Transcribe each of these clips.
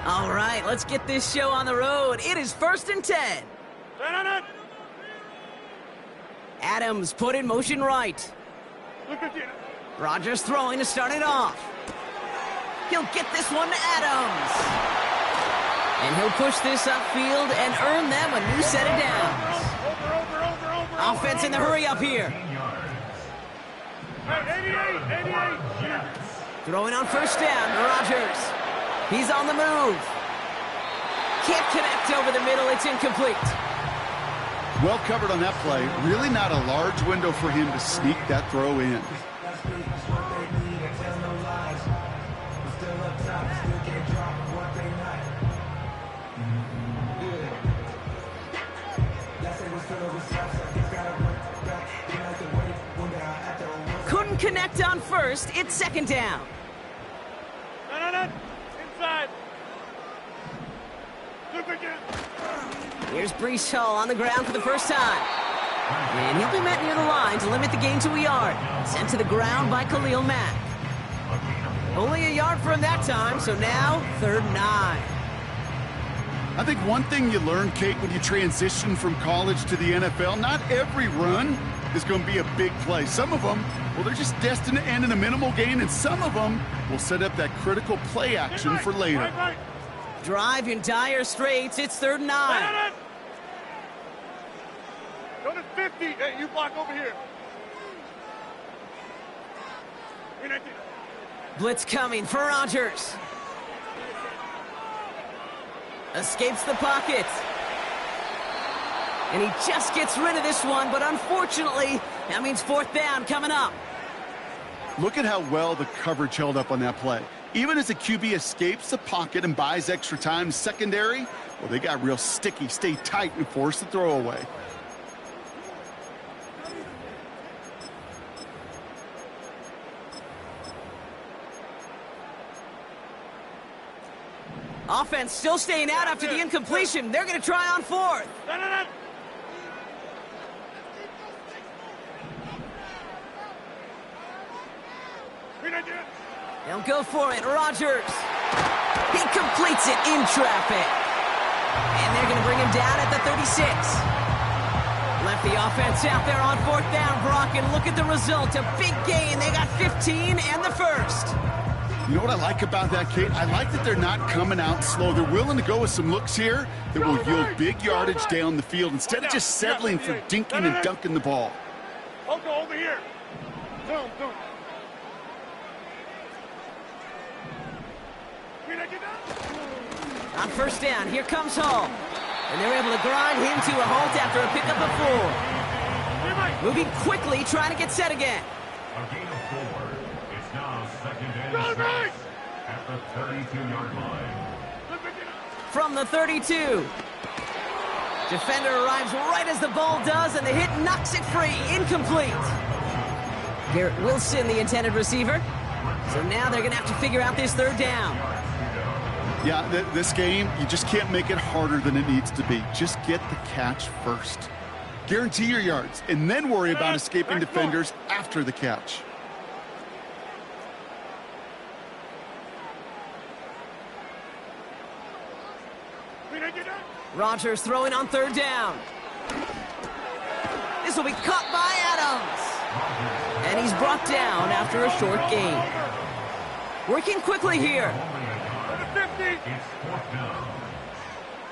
All right, let's get this show on the road. It is 1st and 10. Adams put in motion right. Rodgers throwing to start it off. He'll get this one to Adams. And he'll push this upfield and earn them a new set of downs. Offense in the hurry up here. 88. Throwing on 1st down, Rodgers. He's on the move. Can't connect over the middle, it's incomplete. Well covered on that play. Really not a large window for him to sneak that throw in. Couldn't connect on 1st, it's 2nd down. Inside. Here's Brees Hall on the ground for the first time. And he'll be met near the line to limit the gain to a yard. Sent to the ground by Khalil Mack. Only a yard for him that time, so now 3rd and 9. I think one thing you learn, Kate, when you transition from college to the NFL, not every run is going to be a big play. Some of them, well, they're just destined to end in a minimal gain, and some of them will set up that critical play action for later. Drive in dire straits, it's 3rd and 9. Go to 50. Hey, you block over here. Blitz coming for Rodgers. Escapes the pocket. And he just gets rid of this one, but unfortunately, that means 4th down coming up. Look at how well the coverage held up on that play. Even as the QB escapes the pocket and buys extra time secondary, well, they got real sticky, stay tight, and force the throw away. Offense still staying out after the incompletion. They're going to try on 4th. They'll go for it. Rodgers. He completes it in traffic. And they're going to bring him down at the 36. Left the offense out there on 4th down, Brock, and look at the result. A big gain. They got 15 and the 1st. You know what I like about that, Kate? I like that they're not coming out slow. They're willing to go with some looks here that will yield big yardage down the field instead of just settling for dinking and dunking the ball. Over here. Zoom. On 1st down, here comes Hall. And they're able to grind him to a halt after a pickup of 4. Moving quickly, trying to get set again. A gain of 4. It's now 2nd and 6 at the 32-yard line. From the 32. Defender arrives right as the ball does, and the hit knocks it free. Incomplete. Garrett Wilson, the intended receiver. So now they're going to have to figure out this 3rd down. Yeah, this game, you just can't make it harder than it needs to be. Just get the catch first. Guarantee your yards, and then worry about escaping defenders after the catch. Rodgers throwing on 3rd down. This will be caught by Adams. And he's brought down after a short gain. Working quickly here.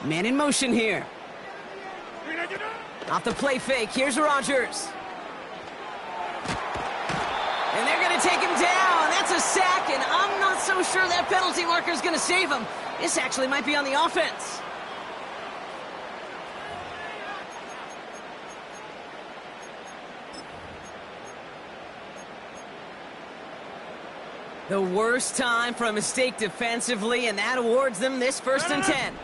Man in motion here. Off the play fake, here's Rodgers. And they're going to take him down. That's a sack, and I'm not so sure that penalty marker is going to save him. This actually might be on the offense. The worst time for a mistake defensively, and that awards them this 1st and 10.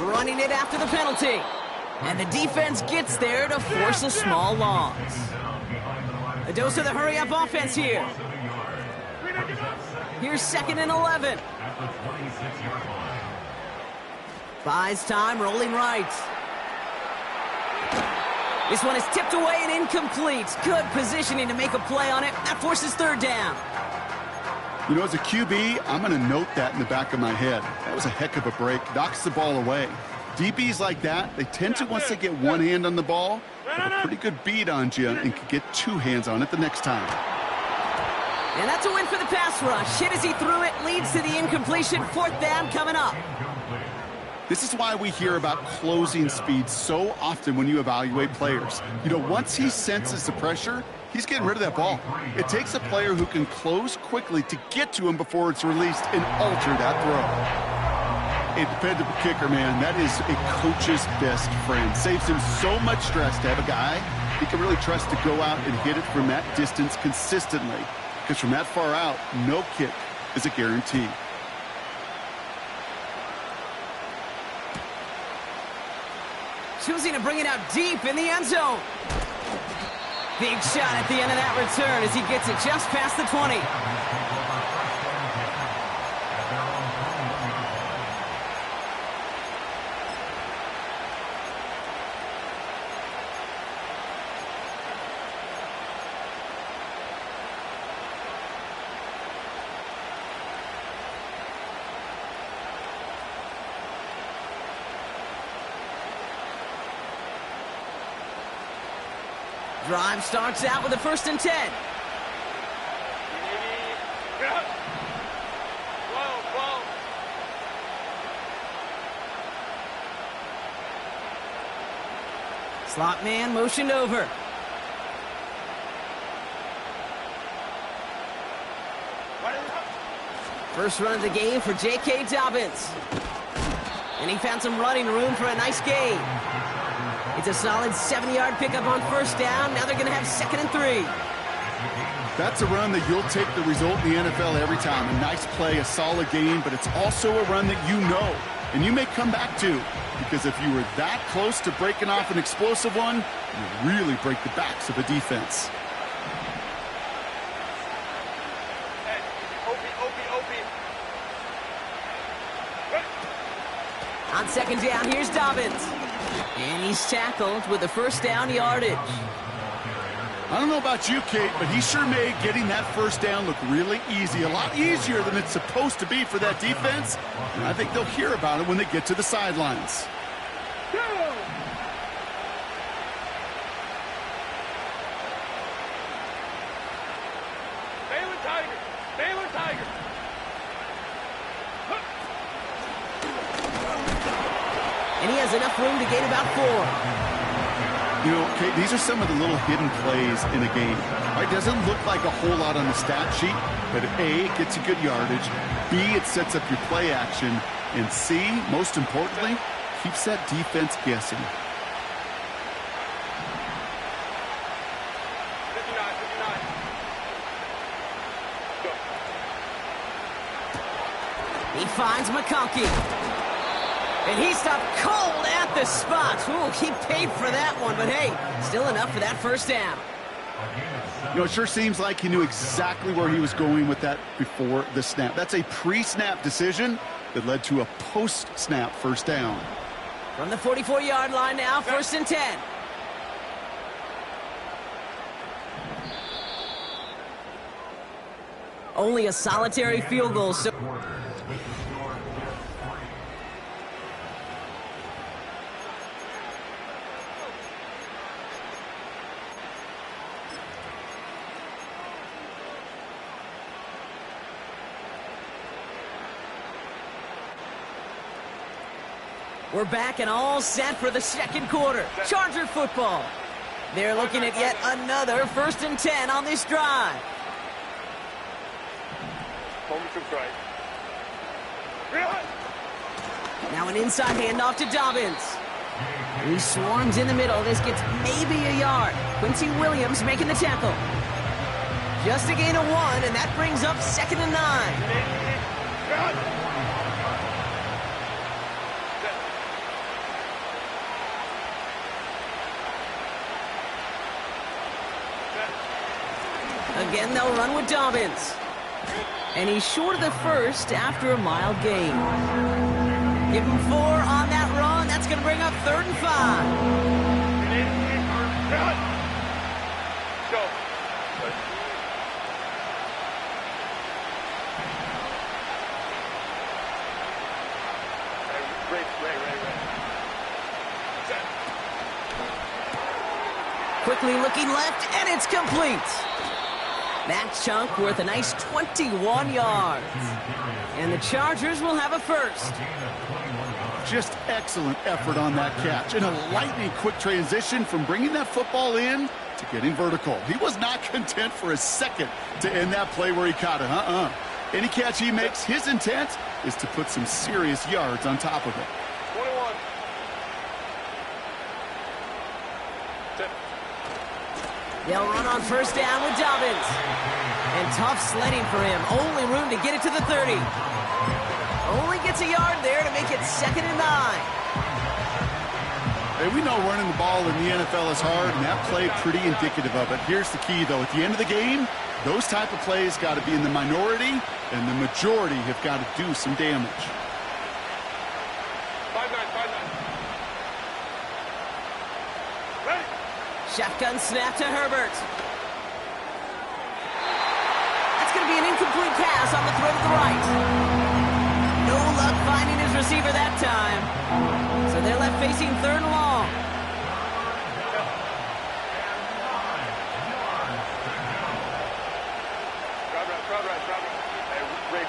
Running it after the penalty. And the defense gets there to force a small loss. A dose of the hurry-up offense here. Here's 2nd and 11. Buys time, rolling right. This one is tipped away and incomplete. Good positioning to make a play on it. That forces 3rd down. You know, as a QB, I'm going to note that in the back of my head. That was a heck of a break. Knocks the ball away. DBs like that, they tend to, once they get one hand on the ball, have a pretty good beat on you and can get two hands on it the next time. And that's a win for the pass rush. Hit as he threw it, leads to the incompletion. Fourth down coming up. This is why we hear about closing speed so often when you evaluate players. You know, once he senses the pressure, he's getting rid of that ball. It takes a player who can close quickly to get to him before it's released and alter that throw. A dependable kicker, man, that is a coach's best friend. Saves him so much stress to have a guy he can really trust to go out and hit it from that distance consistently. Because from that far out, no kick is a guarantee. Choosing to bring it out deep in the end zone. Big shot at the end of that return as he gets it just past the 20. Drive starts out with a 1st and 10. Slot man motioned over. First run of the game for J.K. Dobbins. And he found some running room for a nice gain. It's a solid 70-yard pickup on 1st down. Now they're going to have 2nd and 3. That's a run that you'll take the result in the NFL every time. A nice play, a solid game, but it's also a run that you know and you may come back to. Because if you were that close to breaking off an explosive one, you really break the backs of a defense. On 2nd down, here's Dobbins. And he's tackled with the 1st down yardage. I don't know about you, Kate, but he sure made getting that 1st down look really easy. A lot easier than it's supposed to be for that defense. And I think they'll hear about it when they get to the sidelines. Baylor Tiger. And he has enough room to gain about 4. You know, Kate, these are some of the little hidden plays in a game. Right? Doesn't look like a whole lot on the stat sheet, but A, it gets a good yardage. B, it sets up your play action. And C, most importantly, keeps that defense guessing. 59. Go. He finds McConkey. And he stopped cold at the spot. Ooh, he paid for that one, but hey, still enough for that 1st down. You know, it sure seems like he knew exactly where he was going with that before the snap. That's a pre-snap decision that led to a post-snap 1st down. From the 44-yard line now, 1st and 10. Only a solitary field goal, so... We're back and all set for the 2nd quarter. Charger football. They're looking at yet another 1st and 10 on this drive. Now an inside handoff to Dobbins. He swarms in the middle. This gets maybe a yard. Quincy Williams making the tackle. Just a gain of 1, and that brings up 2nd and 9. Again, they'll run with Dobbins. And he's short of the 1st after a mild gain. Give him 4 on that run. That's going to bring up 3rd and 5. Go. Barkley looking left, and it's complete. That chunk worth a nice 21 yards. And the Chargers will have a first. Just excellent effort on that catch. And a lightning quick transition from bringing that football in to getting vertical. He was not content for a second to end that play where he caught it. Any catch he makes, his intent is to put some serious yards on top of it. 21. They'll run on first down with Dobbins. And tough sledding for him. Only room to get it to the 30. Only gets a yard there to make it 2nd and 9. Hey, we know running the ball in the NFL is hard, and that play pretty indicative of it. Here's the key, though. At the end of the game, those type of plays got to be in the minority, and the majority have got to do some damage. 5-9. Ready? Shotgun snap to Herbert. That's going to be an incomplete pass on the throw to the right. No luck finding his receiver that time. So they're left facing 3rd and long. Crowd right. Hey, Ray.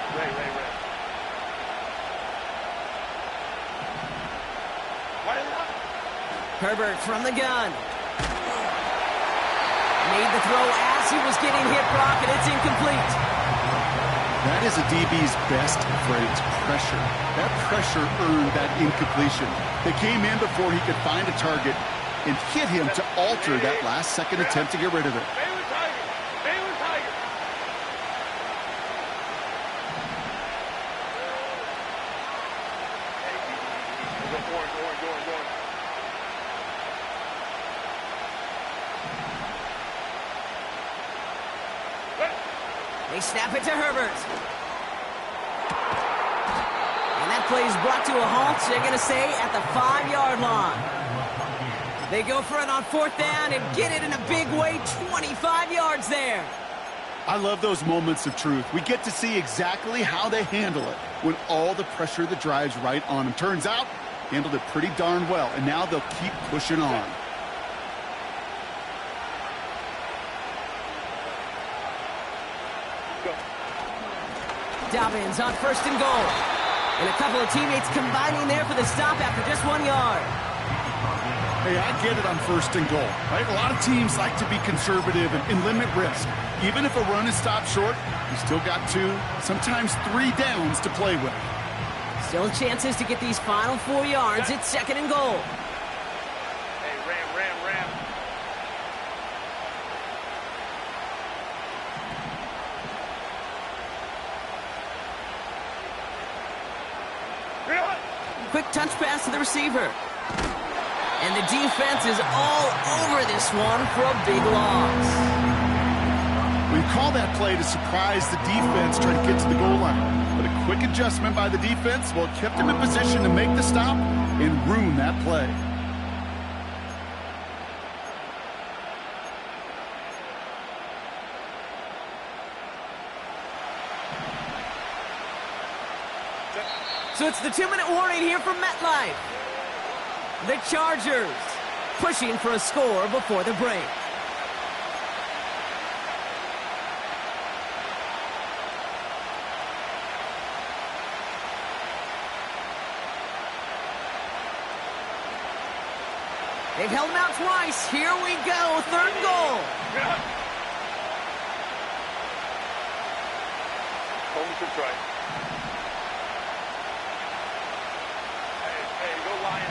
Herbert from the gun. Made the throw as he was getting hit, Brock, and it's incomplete. That is a DB's best phrase, pressure. That pressure earned that incompletion. They came in before he could find a target and hit him to alter that last-second attempt to get rid of it. Baylor Tiger. Going. They snap it to Herbert. And that play is brought to a halt. They're going to stay at the 5-yard line. They go for it on 4th down and get it in a big way, 25 yards there. I love those moments of truth. We get to see exactly how they handle it when all the pressure that drives right on them. Turns out, handled it pretty darn well, and now they'll keep pushing on. Dobbins on 1st and goal. And a couple of teammates combining there for the stop after just 1 yard. Hey, I get it on 1st and goal, right? A lot of teams like to be conservative and limit risk. Even if a run is stopped short, you still got 2, sometimes 3 downs to play with. Still chances to get these final 4 yards. It's 2nd and goal. Hey, ram. Quick touch pass to the receiver. And the defense is all over this one for a big loss. We call that play to surprise the defense, try to get to the goal line. But a quick adjustment by the defense, well, it kept him in position to make the stop and ruin that play. So it's the 2-minute warning here from MetLife. The Chargers pushing for a score before the break. They've held him out twice. Here we go. 3rd and goal. Holmes should try. Hey, go Lion.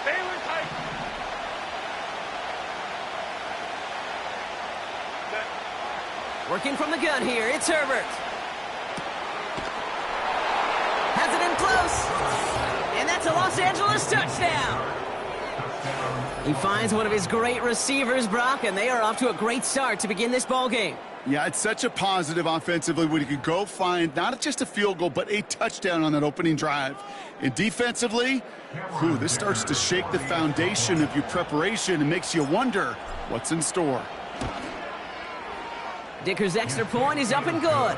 Baylor Tiger. Working from the gun here. It's Herbert. Has it in close. And that's a Los Angeles touchdown. He finds one of his great receivers, Brock, and they are off to a great start to begin this ball game. Yeah, it's such a positive offensively when you can go find not just a field goal, but a touchdown on that opening drive. And defensively, this starts to shake the foundation of your preparation and makes you wonder what's in store. Dicker's extra point is up and good.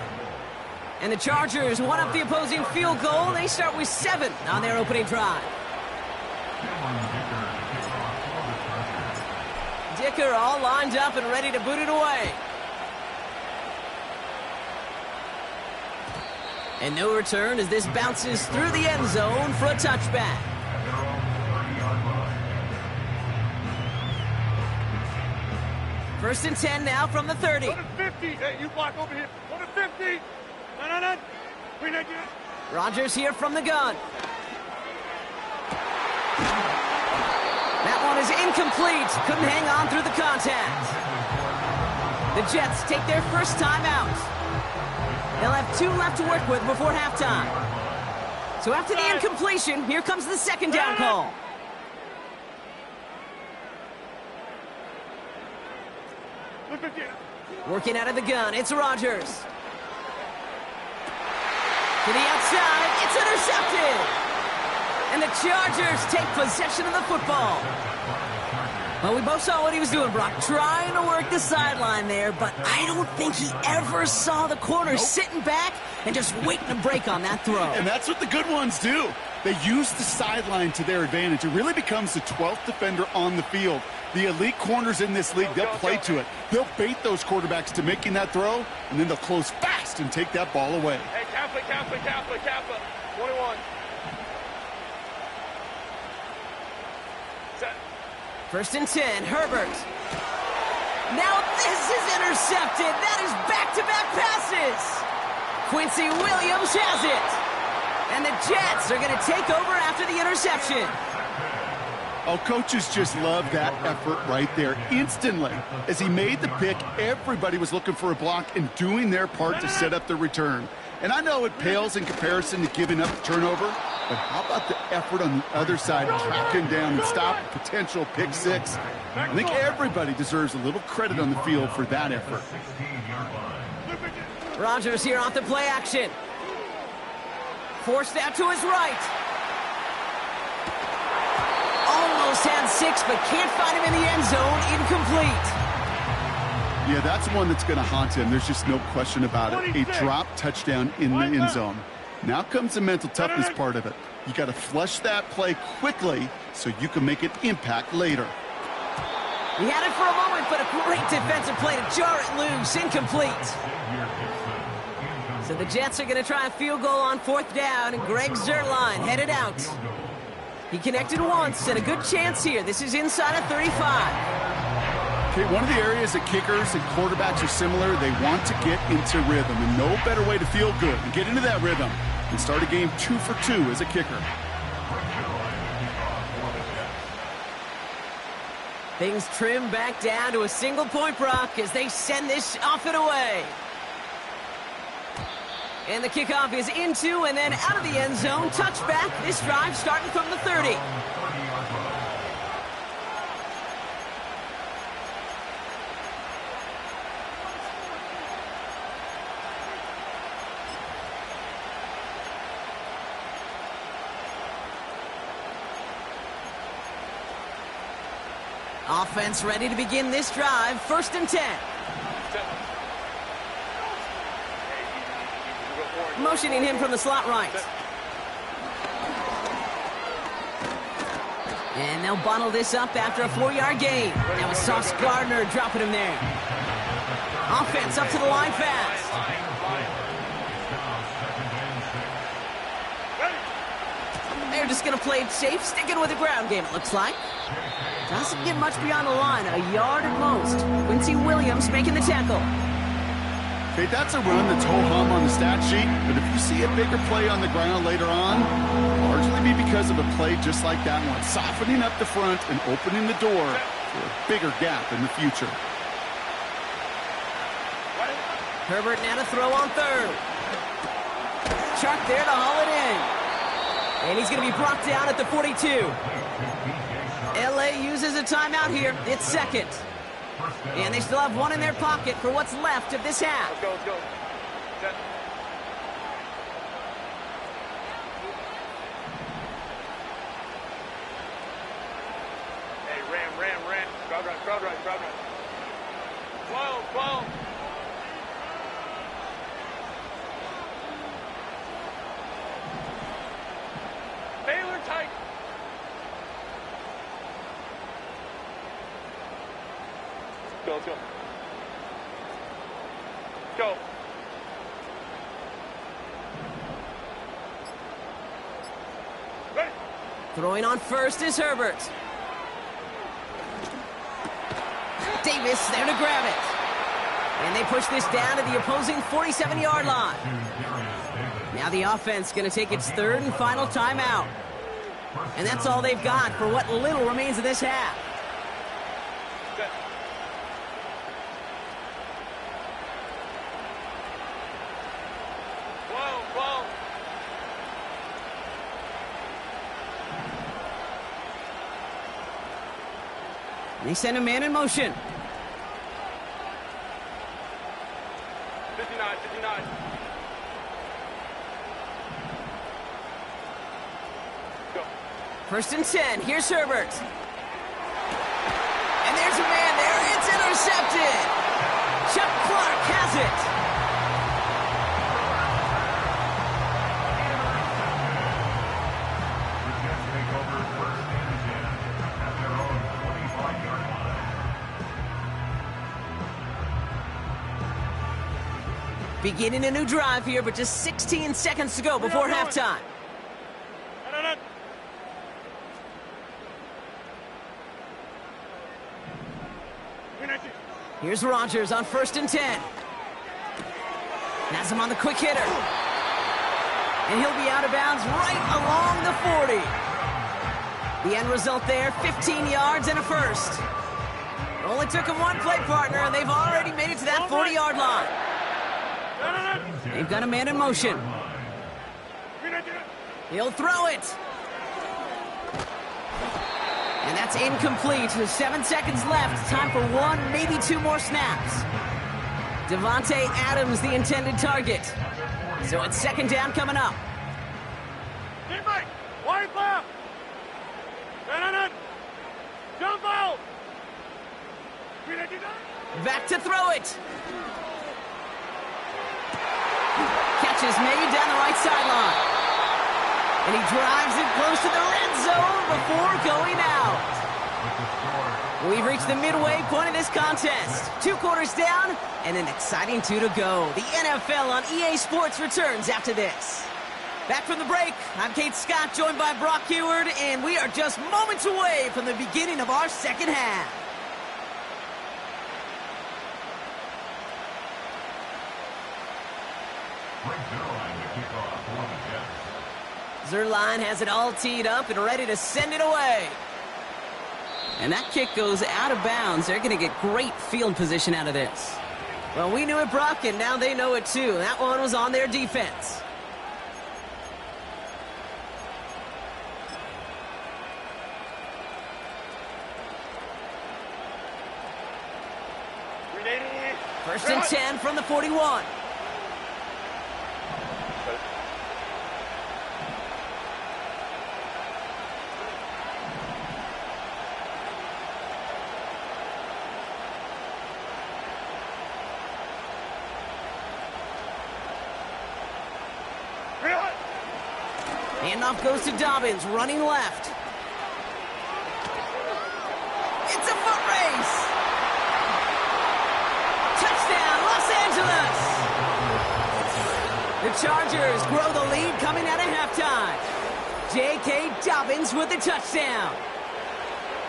And the Chargers one up the opposing field goal. They start with 7 on their opening drive. Dicker all lined up and ready to boot it away. And no return as this bounces through the end zone for a touchback. First and 10 now from the 30. 150. Hey, you block over here. 150. No. Bring that down. Rodgers here from the gun. That one is incomplete. Couldn't hang on through the contact. The Jets take their first time out. They'll have 2 left to work with before halftime. So after the incompletion, here comes the second down call. Working out of the gun, it's Rodgers. To the outside, it's intercepted. And the Chargers take possession of the football. Well, we both saw what he was doing, Brock, trying to work the sideline there, but I don't think he ever saw the corner sitting back and just waiting to break on that throw. And that's what the good ones do. They use the sideline to their advantage. It really becomes the 12th defender on the field. The elite corners in this league, they'll play to it. They'll bait those quarterbacks to making that throw, and then they'll close fast and take that ball away. Hey, Kappa. 21. Set. First and 10, Herbert. Now this is intercepted. That is back-to-back passes. Quincy Williams has it. And the Jets are going to take over after the interception. Oh, coaches just love that effort right there. Instantly, as he made the pick, everybody was looking for a block and doing their part to set up the return. And I know it pales in comparison to giving up the turnover, but how about the effort on the other side, tracking down and stop a potential pick six? I think everybody deserves a little credit on the field for that effort. Rodgers here off the play action. Forced out to his right. Almost had 6, but can't find him in the end zone. Incomplete. Yeah, that's one that's going to haunt him. There's just no question about it. A drop touchdown in the end zone. Now comes the mental toughness part of it. You got to flush that play quickly so you can make an impact later. He had it for a moment, but a great defensive play to jar it loose. Incomplete. So the Jets are going to try a field goal on 4th down, and Greg Zuerlein headed out. He connected once, and a good chance here. This is inside of 35. Okay, one of the areas that kickers and quarterbacks are similar, they want to get into rhythm, and no better way to feel good and get into that rhythm than start a game 2 for 2 as a kicker. Things trim back down to a single point, Brock, as they send this off and away. And the kickoff is into and then out of the end zone. Touchback. This drive starting from the 30. Offense ready to begin this drive. First and 10. Motioning him from the slot right. And they'll bottle this up after a 4-yard gain. Now it's Sauce Gardner dropping him there. Offense up to the line fast. They're just going to play it safe, sticking with the ground game, it looks like. Doesn't get much beyond the line, a yard at most. Quincy Williams making the tackle. Okay, that's a run that's ho-hum on the stat sheet, but if you see a bigger play on the ground later on, largely be because of a play just like that one, softening up the front and opening the door for a bigger gap in the future. Herbert now to throw on 3rd. Chuck there to haul it in. And he's going to be brought down at the 42. LA uses a timeout here. It's 2nd. And they still have one in their pocket for what's left of this half. Let's go. Set. Hey, ram. Crowd right. 12. Baylor tight. go, let's go. Go. Ready? Throwing on first is Herbert. Davis there to grab it. And they push this down to the opposing 47-yard line. Now the offense going to take its third and final timeout. And that's all they've got for what little remains of this half. Set. Whoa. They send a man in motion. 59. Go. First and 10. Here's Herbert. And there's a man there. It's intercepted. Chuck Clark has it. Beginning a new drive here, but just 16 seconds to go before halftime. No. Here's Rodgers on first and 10. Has him on the quick hitter. And he'll be out of bounds right along the 40. The end result there, 15 yards and a first. It only took him one play partner, and they've already made it to that 40-yard line. They've got a man in motion. He'll throw it. And that's incomplete. 7 seconds left. Time for one, maybe two more snaps. Devontae Adams, the intended target. So it's second down coming up. Teammate, wide left. Jump out. Back to throw it. Catch is made down the right sideline. And he drives it close to the red zone before going out. We've reached the midway point of this contest. 2 quarters down and an exciting 2 to go. The NFL on EA Sports returns after this. Back from the break, I'm Kate Scott, joined by Brock Heward, and we are just moments away from the beginning of our second half. Zerline has it all teed up and ready to send it away. And that kick goes out of bounds. They're going to get great field position out of this. Well, we knew it, Brock, and now they know it too. That one was on their defense. First and 10 from the 41. Handoff goes to Dobbins, running left. It's a foot race. Touchdown, Los Angeles. The Chargers grow the lead coming out of halftime. J.K. Dobbins with the touchdown.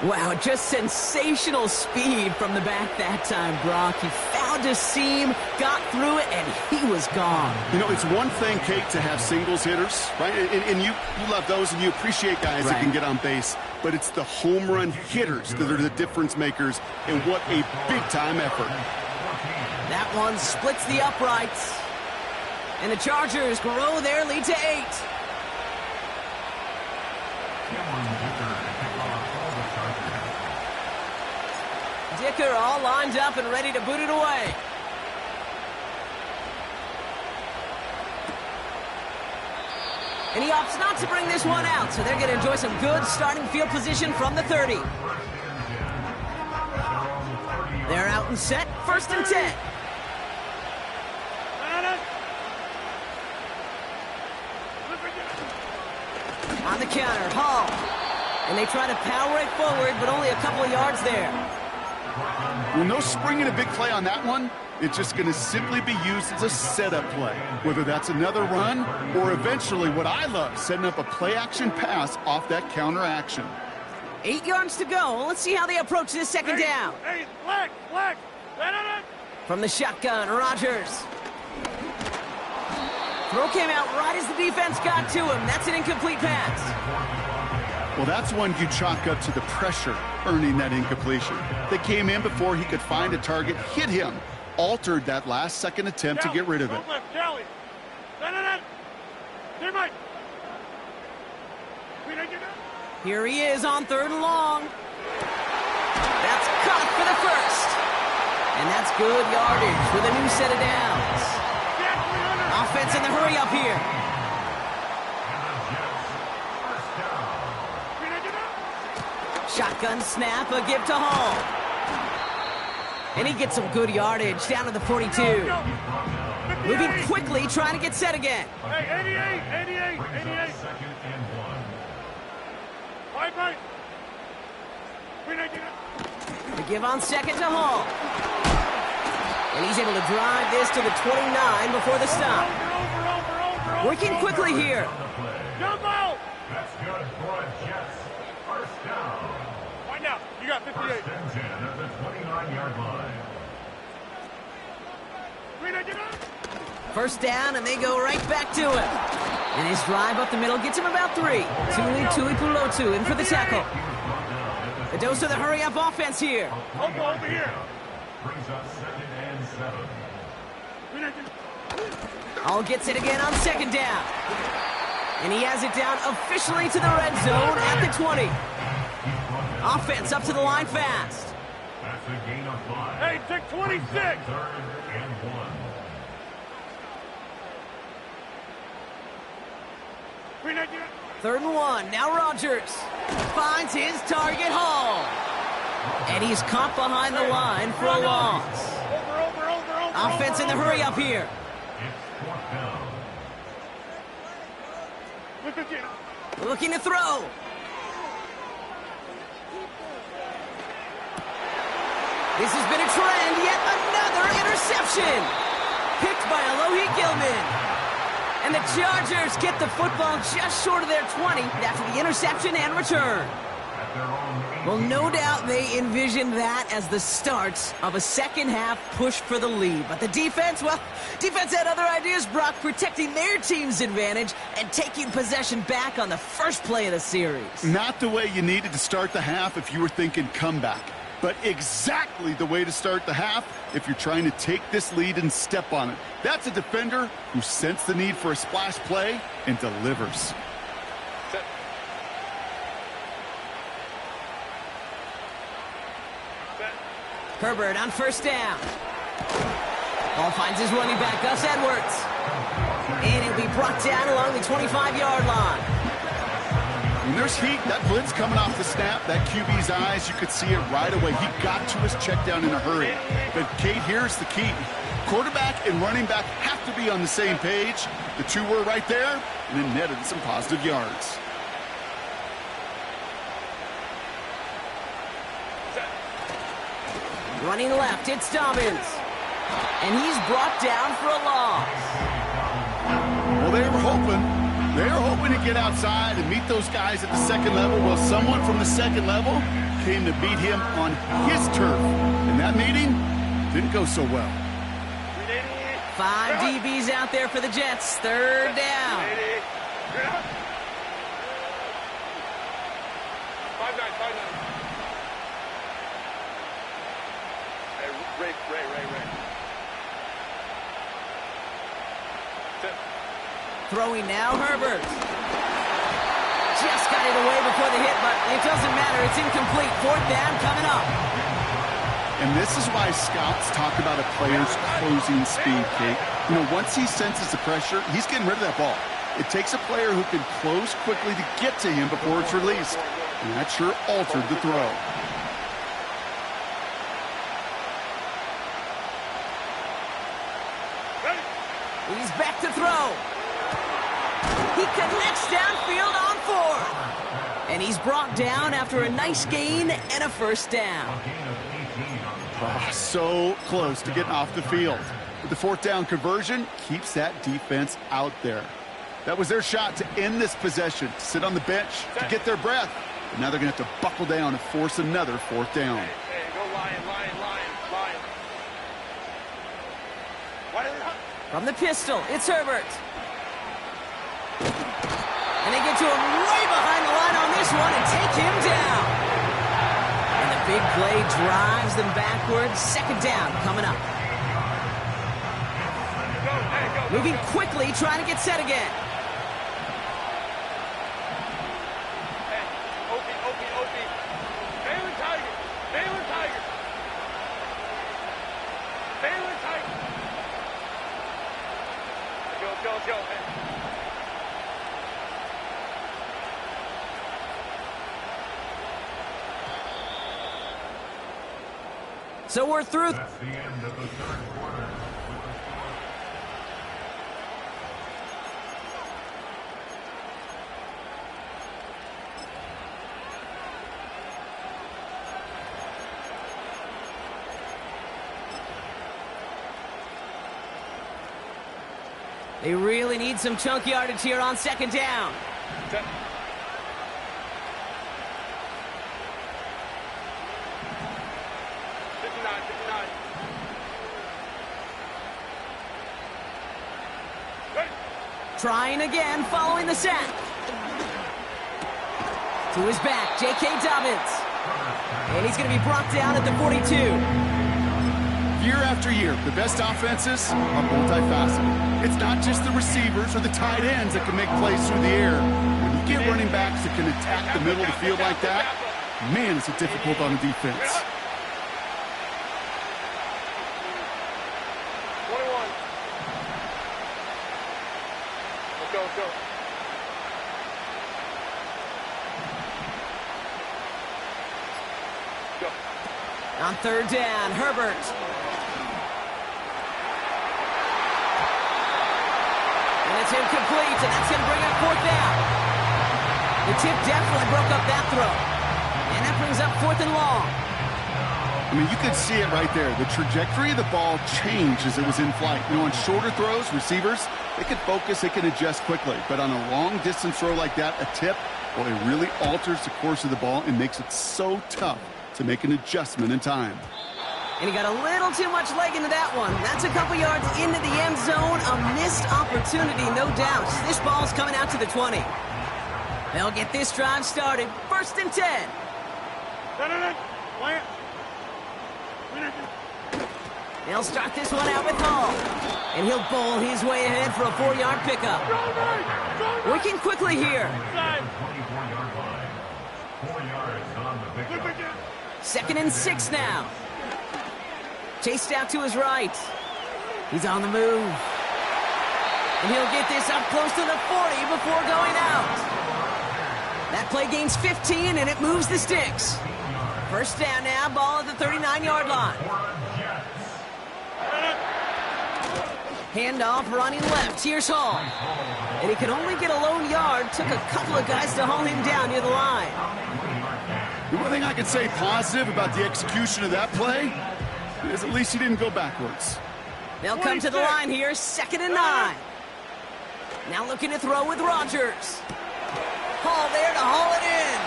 Wow, just sensational speed from the back that time, Brock. He found a seam, got through it, and he was gone. You know, it's one thing, Kate, to have singles hitters, right? And you love those, and you appreciate guys that can get on base. But it's the home run hitters that are the difference makers, and what a big-time effort. That one splits the uprights. And the Chargers grow their lead to 8. Dicker all lined up and ready to boot it away. And he opts not to bring this one out, so they're going to enjoy some good starting field position from the 30. They're out and set, first and 10. On the counter, Hall. And they try to power it forward, but only a couple of yards there. Well, no springing a big play on that one. It's just going to simply be used as a setup play, whether that's another run or eventually what I love, setting up a play-action pass off that counter action. 8 yards to go. Let's see how they approach this second down. Hey, flag. From the shotgun, Rodgers. Throw came out right as the defense got to him. That's an incomplete pass. Well, that's one you chalk up to the pressure earning that incompletion. They came in before he could find a target, hit him, altered that last-second attempt to get rid of it. Here he is on 3rd and long. That's caught for the first. And that's good yardage with a new set of downs. Offense in the hurry up here. Shotgun snap, a give to Hall. And he gets some good yardage down to the 42. Moving quickly, trying to get set again. Hey, 88. 5-9. The give on 2nd to Hall. And he's able to drive this to the 29 before the stop. Working quickly here. Jumbo! That's good for a Jets. First down. Find out. You got 58. First and 10 at the 29-yard line. First down, and they go right back to him. And his drive up the middle gets him about 3. Tuipulotu in for the tackle. A dose of the hurry-up offense here. Over here. Brings up 2nd and 7. All gets it again on 2nd down. And he has it down officially to the red zone at the 20. Offense up to the line fast. That's a gain of 5. Hey, take 26. 3rd and 1. Third and 1. Now Rodgers finds his target, Hall. And he's caught behind the line for a loss. Offense in the hurry up here. It's 4th down. Looking to throw. This has been a trend. Yet another interception. Picked by Alohi Gilman. And the Chargers get the football just short of their 20 after the interception and return. Well, no doubt they envisioned that as the start of a second-half push for the lead. But the defense, well, defense had other ideas, Brock, protecting their team's advantage and taking possession back on the first play of the series. Not the way you needed to start the half if you were thinking comeback, but exactly the way to start the half if you're trying to take this lead and step on it. That's a defender who sensed the need for a splash play and delivers. Herbert on first down. Ball finds his running back, Gus Edwards. And he'll be brought down along the 25-yard line. When there's heat, that blitz coming off the snap, that QB's eyes, you could see it right away. He got to his check down in a hurry. But, Kate, here's the key. Quarterback and running back have to be on the same page. The two were right there, and then netted some positive yards. Running left, it's Dobbins. And he's brought down for a loss. Well, they were hoping to get outside and meet those guys at the second level. Well, someone from the second level came to beat him on his turf. And that meeting didn't go so well. 5 DBs out there for the Jets. Third down. 5-9. Ray. Throwing now, Herbert. Just got it away before the hit, but it doesn't matter. It's incomplete. 4th down coming up. And this is why scouts talk about a player's closing speed, Kate. You know, once he senses the pressure, he's getting rid of that ball. It takes a player who can close quickly to get to him before it's released. And that sure altered the throw. He's back to throw. He connects downfield on 4th. And he's brought down after a nice gain and a first down. Oh, so close to getting off the field. But the fourth down conversion keeps that defense out there. That was their shot to end this possession, to sit on the bench, to get their breath. But now they're going to have to buckle down and force another fourth down. Hey, go Lion. From the pistol, it's Herbert. And they get to him right behind the line on this one and take him down. And the big play drives them backwards. Second down coming up. Go. Moving quickly, trying to get set again. Opie. Baylor Tiger. Go. So we're through. That's the end of the third quarter. They really need some chunk yardage here on second down. Set. Trying again, following the sack. To his back, J.K. Dobbins. And he's going to be brought down at the 42. Year after year, the best offenses are multifaceted. It's not just the receivers or the tight ends that can make plays through the air. When you get running backs that can attack the middle of the field like that, man, is it difficult on the defense. 21. Go. On third down, Herbert. And it's incomplete, and that's going to bring up fourth down. The tip definitely broke up that throw. And that brings up fourth and long. I mean, you could see it right there. The trajectory of the ball changed as it was in flight. You know, on shorter throws, receivers, they can focus, they can adjust quickly. But on a long-distance throw like that, a tip, well, it really alters the course of the ball and makes it so tough to make an adjustment in time. And he got a little too much leg into that one. That's a couple yards into the end zone. A missed opportunity, no doubt. This ball's coming out to the 20. They'll get this drive started. First and 10. No. Plant. They'll start this one out with Hall. And he'll bowl his way ahead for a 4-yard pickup. Working quickly here. 24-yard line. 4 yards on the pickup. Second and 6 now. Chased out to his right. He's on the move. And he'll get this up close to the 40 before going out. That play gains 15, and it moves the sticks. First down now, ball at the 39-yard line. Handoff running left. Here's Hall. And he could only get a lone yard. Took a couple of guys to haul him down near the line. The one thing I can say positive about the execution of that play is at least he didn't go backwards. They'll come to the line here, second and 9. Now looking to throw with Rodgers. Hall there to haul it in.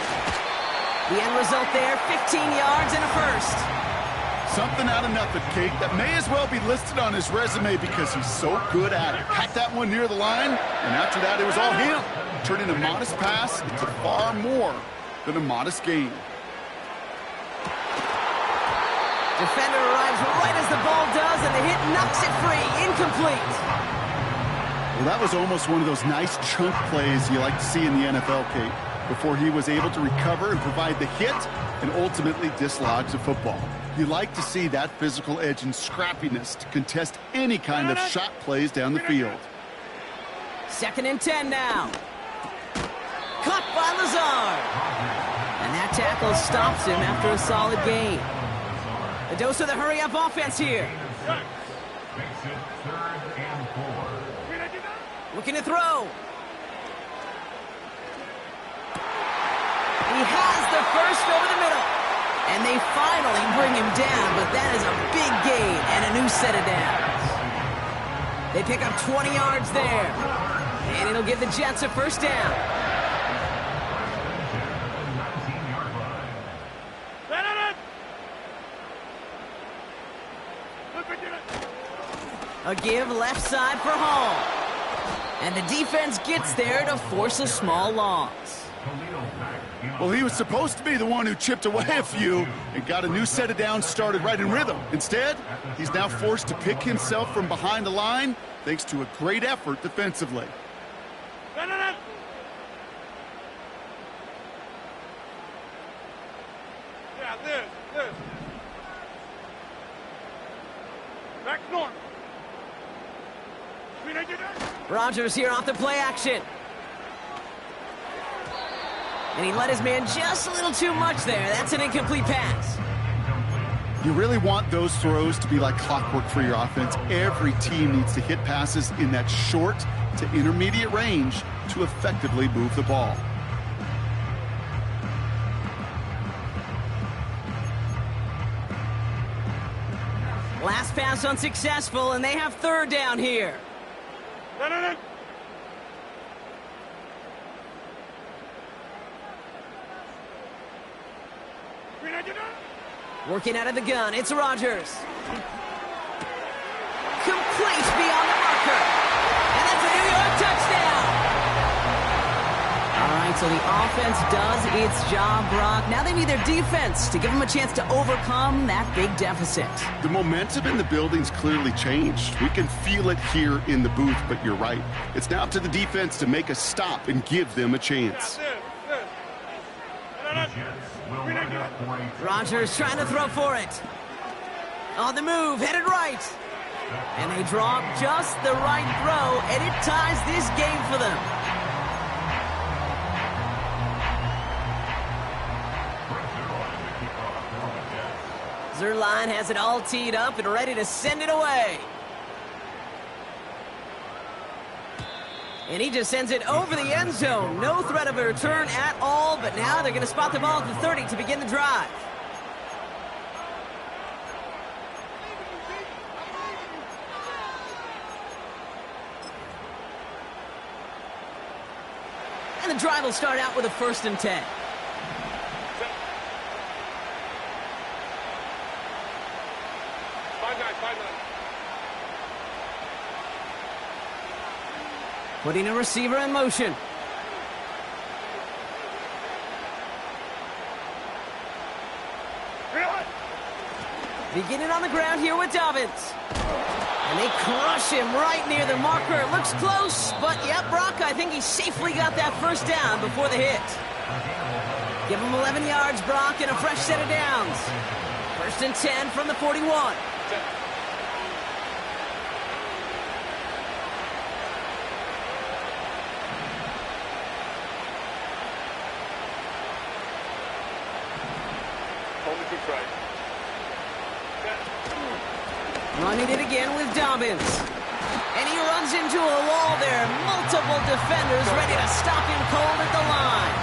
The end result there, 15 yards and a first. Something out of nothing, Kate, that may as well be listed on his resume because he's so good at it. Packed that one near the line, and after that, it was all him. Turning a modest pass into far more than a modest gain. Defender arrives right as the ball does, and the hit knocks it free. Incomplete. Well, that was almost one of those nice chunk plays you like to see in the NFL, Kate, before he was able to recover and provide the hit and ultimately dislodge the football. You like to see that physical edge and scrappiness to contest any kind of shot plays down the field. Second and 10 now. Caught by Lazard. And that tackle stops him after a solid gain. A dose of the hurry-up offense here. Makes it 3rd and 4. Looking to throw. He has the first over the middle. And they finally bring him down, but that is a big gain and a new set of downs. They pick up 20 yards there. And it'll give the Jets a first down. A give left side for Hall. And the defense gets there to force a small loss. Well, he was supposed to be the one who chipped away a few and got a new set of downs started right in rhythm. Instead, he's now forced to pick himself from behind the line thanks to a great effort defensively. Yeah, this. Back north. Rodgers here off the play action. And he let his man just a little too much there. That's an incomplete pass. You really want those throws to be like clockwork for your offense. Every team needs to hit passes in that short to intermediate range to effectively move the ball. Last pass unsuccessful, and they have third down here. Working out of the gun, it's Rodgers. Complete beyond the marker. And that's a New York touchdown. All right, so the offense does its job, Brock. Now they need their defense to give them a chance to overcome that big deficit. The momentum in the building's clearly changed. We can feel it here in the booth, but you're right. It's now up to the defense to make a stop and give them a chance. Rodgers trying to throw for it. On the move, headed right. And they draw up just the right throw, and it ties this game for them. Zerline has it all teed up and ready to send it away. And he just sends it over the end zone. No threat of a return at all, but now they're going to spot the ball at the 30 to begin the drive. And the drive will start out with a 1st and 10. Putting a receiver in motion. Beginning on the ground here with Dobbins. And they crush him right near the marker. Looks close, but yep, Brock, I think he safely got that first down before the hit. Give him 11 yards, Brock, and a fresh set of downs. 1st and 10 from the 41. Running it again with Dobbins. And he runs into a wall there. Multiple defenders ready to stop him cold at the line.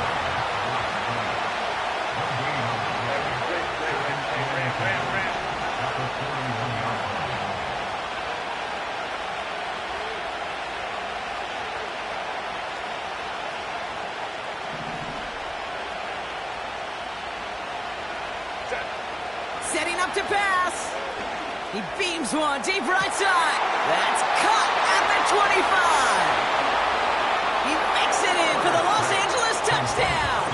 Setting up to pass. He beams one deep right side. That's caught at the 25. He makes it in for the Los Angeles touchdown.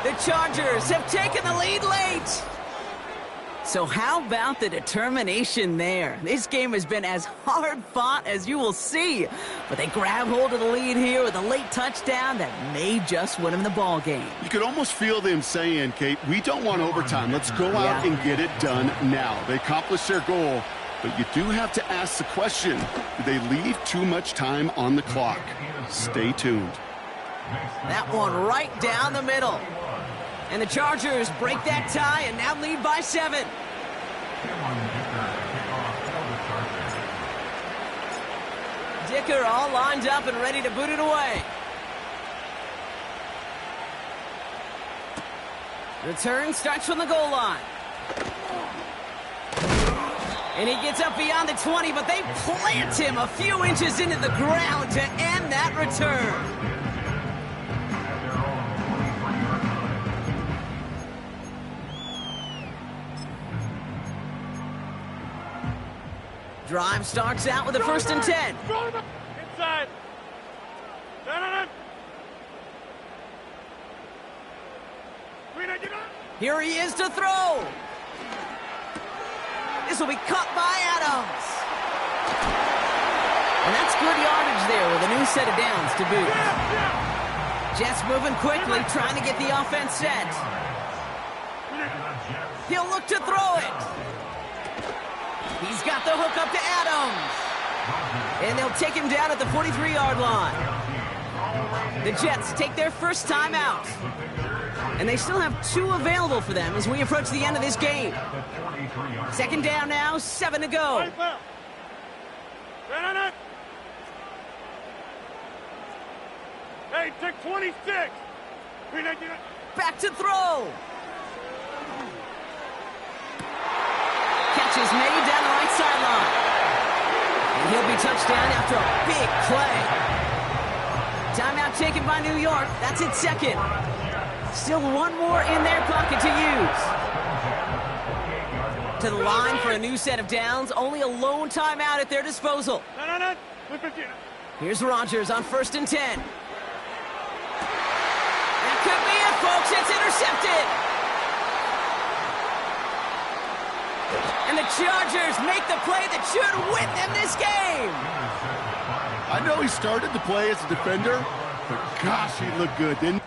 The Chargers have taken the lead late. So how about the determination there? This game has been as hard fought as you will see. But they grab hold of the lead here with a late touchdown that may just win them the ball game. You could almost feel them saying, Kate, we don't want overtime. Let's go out and get it done now. They accomplished their goal, but you do have to ask the question, do they leave too much time on the clock? Stay tuned. That one right down the middle. And the Chargers break that tie and now lead by 7. Dicker all lined up and ready to boot it away. Return starts from the goal line. And he gets up beyond the 20, but they plant him a few inches into the ground to end that return. Drive starts out with a 1st and 10. Inside. Here he is to throw. This will be caught by Adams. And that's good yardage there with a new set of downs to boot. Jets moving quickly, trying to get the offense set. He'll look to throw it. He's got the hook up to Adams. And they'll take him down at the 43-yard line. The Jets take their first time out. And they still have 2 available for them as we approach the end of this game. 2nd down now, 7 to go. Hey, take 26. Back to throw. Catch is made down the right sideline. And he'll be touchdown after a big play. Timeout taken by New York. That's its 2nd. Still 1 more in their pocket to use. To the line for a new set of downs. Only a lone timeout at their disposal. Here's Rodgers on 1st and 10. That could be it, folks. It's intercepted. And the Chargers make the play that should win them this game. I know he started the play as a defender, but gosh, he looked good, didn't he?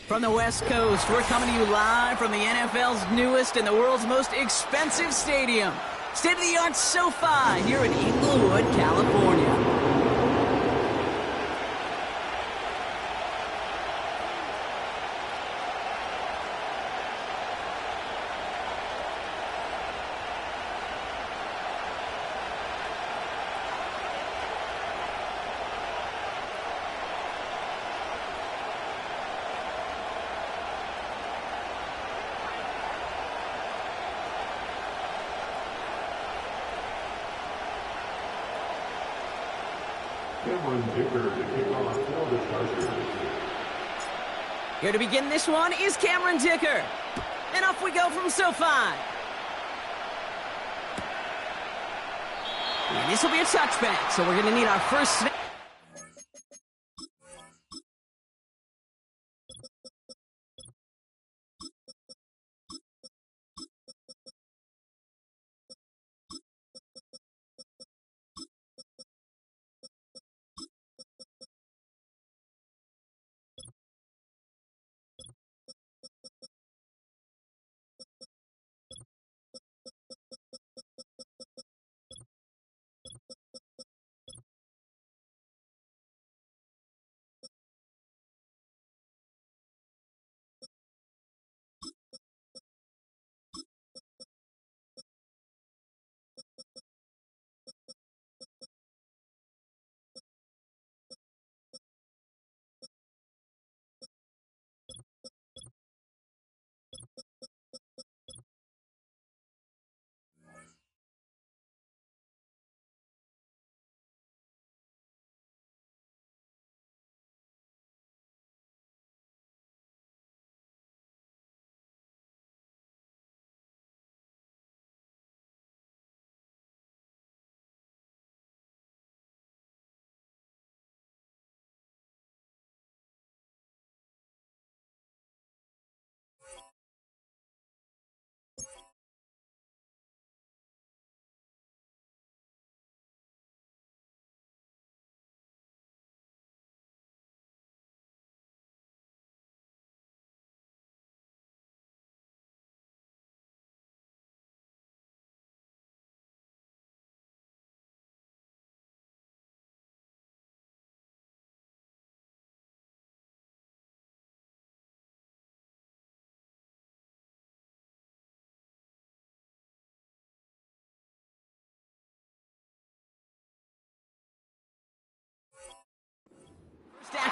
From the West Coast, we're coming to you live from the NFL's newest and the world's most expensive stadium. State-of-the-art SoFi here in Inglewood, California. Here to begin this one is Cameron Dicker. And off we go from SoFi. And this will be a touchback, so we're going to need our first snap.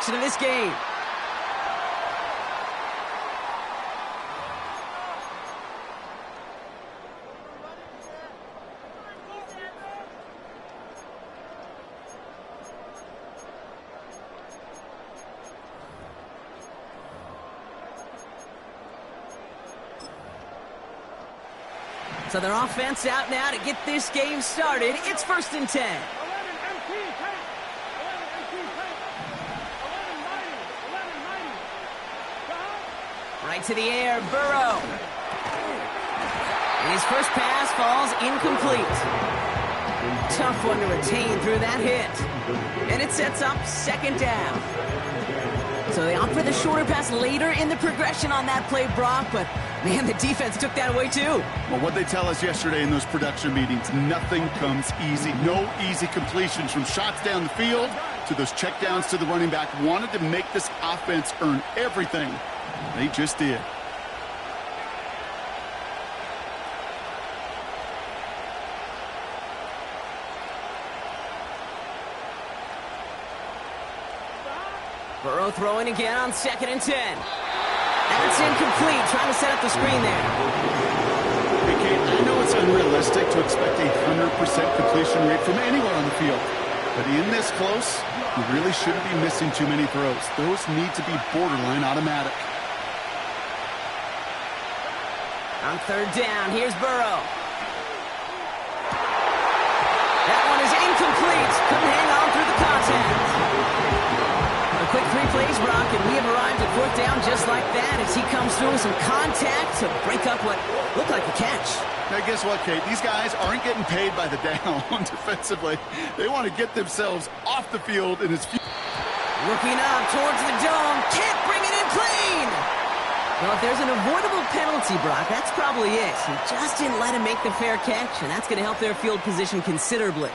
possession of this game. So their offense out now to get this game started. It's 1st and 10. Right to the air, Burrow. And his first pass falls incomplete. Tough one to retain through that hit. And it sets up 2nd down. So they opt for the shorter pass later in the progression on that play, Brock, but man, the defense took that away too. Well, what they tell us yesterday in those production meetings, nothing comes easy. No easy completions from shots down the field to those checkdowns to the running back. Wanted to make this offense earn everything. They just did. Burrow throwing again on 2nd and 10. That's incomplete, trying to set up the screen there. Hey, Kate, I know it's unrealistic to expect a 100% completion rate from anyone on the field. But in this close, you really shouldn't be missing too many throws. Those need to be borderline automatic. On 3rd down, here's Burrow. That one is incomplete. Couldn't hang on through the contact. A quick 3 plays, Brock, and we have arrived at 4th down just like that as he comes through with some contact to break up what looked like a catch. Now, guess what, Kate? These guys aren't getting paid by the down defensively. They want to get themselves off the field in as few... Looking up towards the dome. Can't bring it in clean. Well, if there's an avoidable penalty, Brock, that's probably it. He just didn't let him make the fair catch, and that's going to help their field position considerably.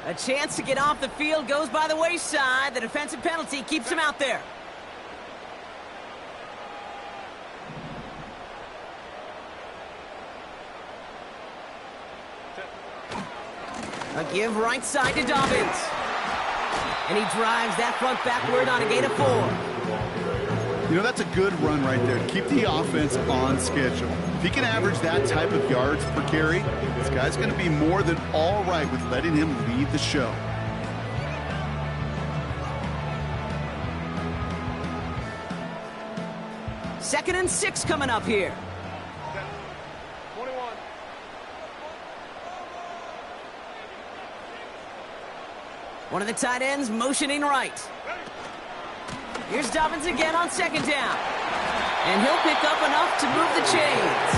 A chance to get off the field goes by the wayside. The defensive penalty keeps him out there. A give right side to Dobbins. And he drives that front backward on a gain of 4. You know, that's a good run right there. Keep the offense on schedule. If he can average that type of yards per carry, this guy's going to be more than all right with letting him lead the show. Second and 6 coming up here. 21. One of the tight ends motioning right. Here's Dobbins again on 2nd down. And he'll pick up enough to move the chains.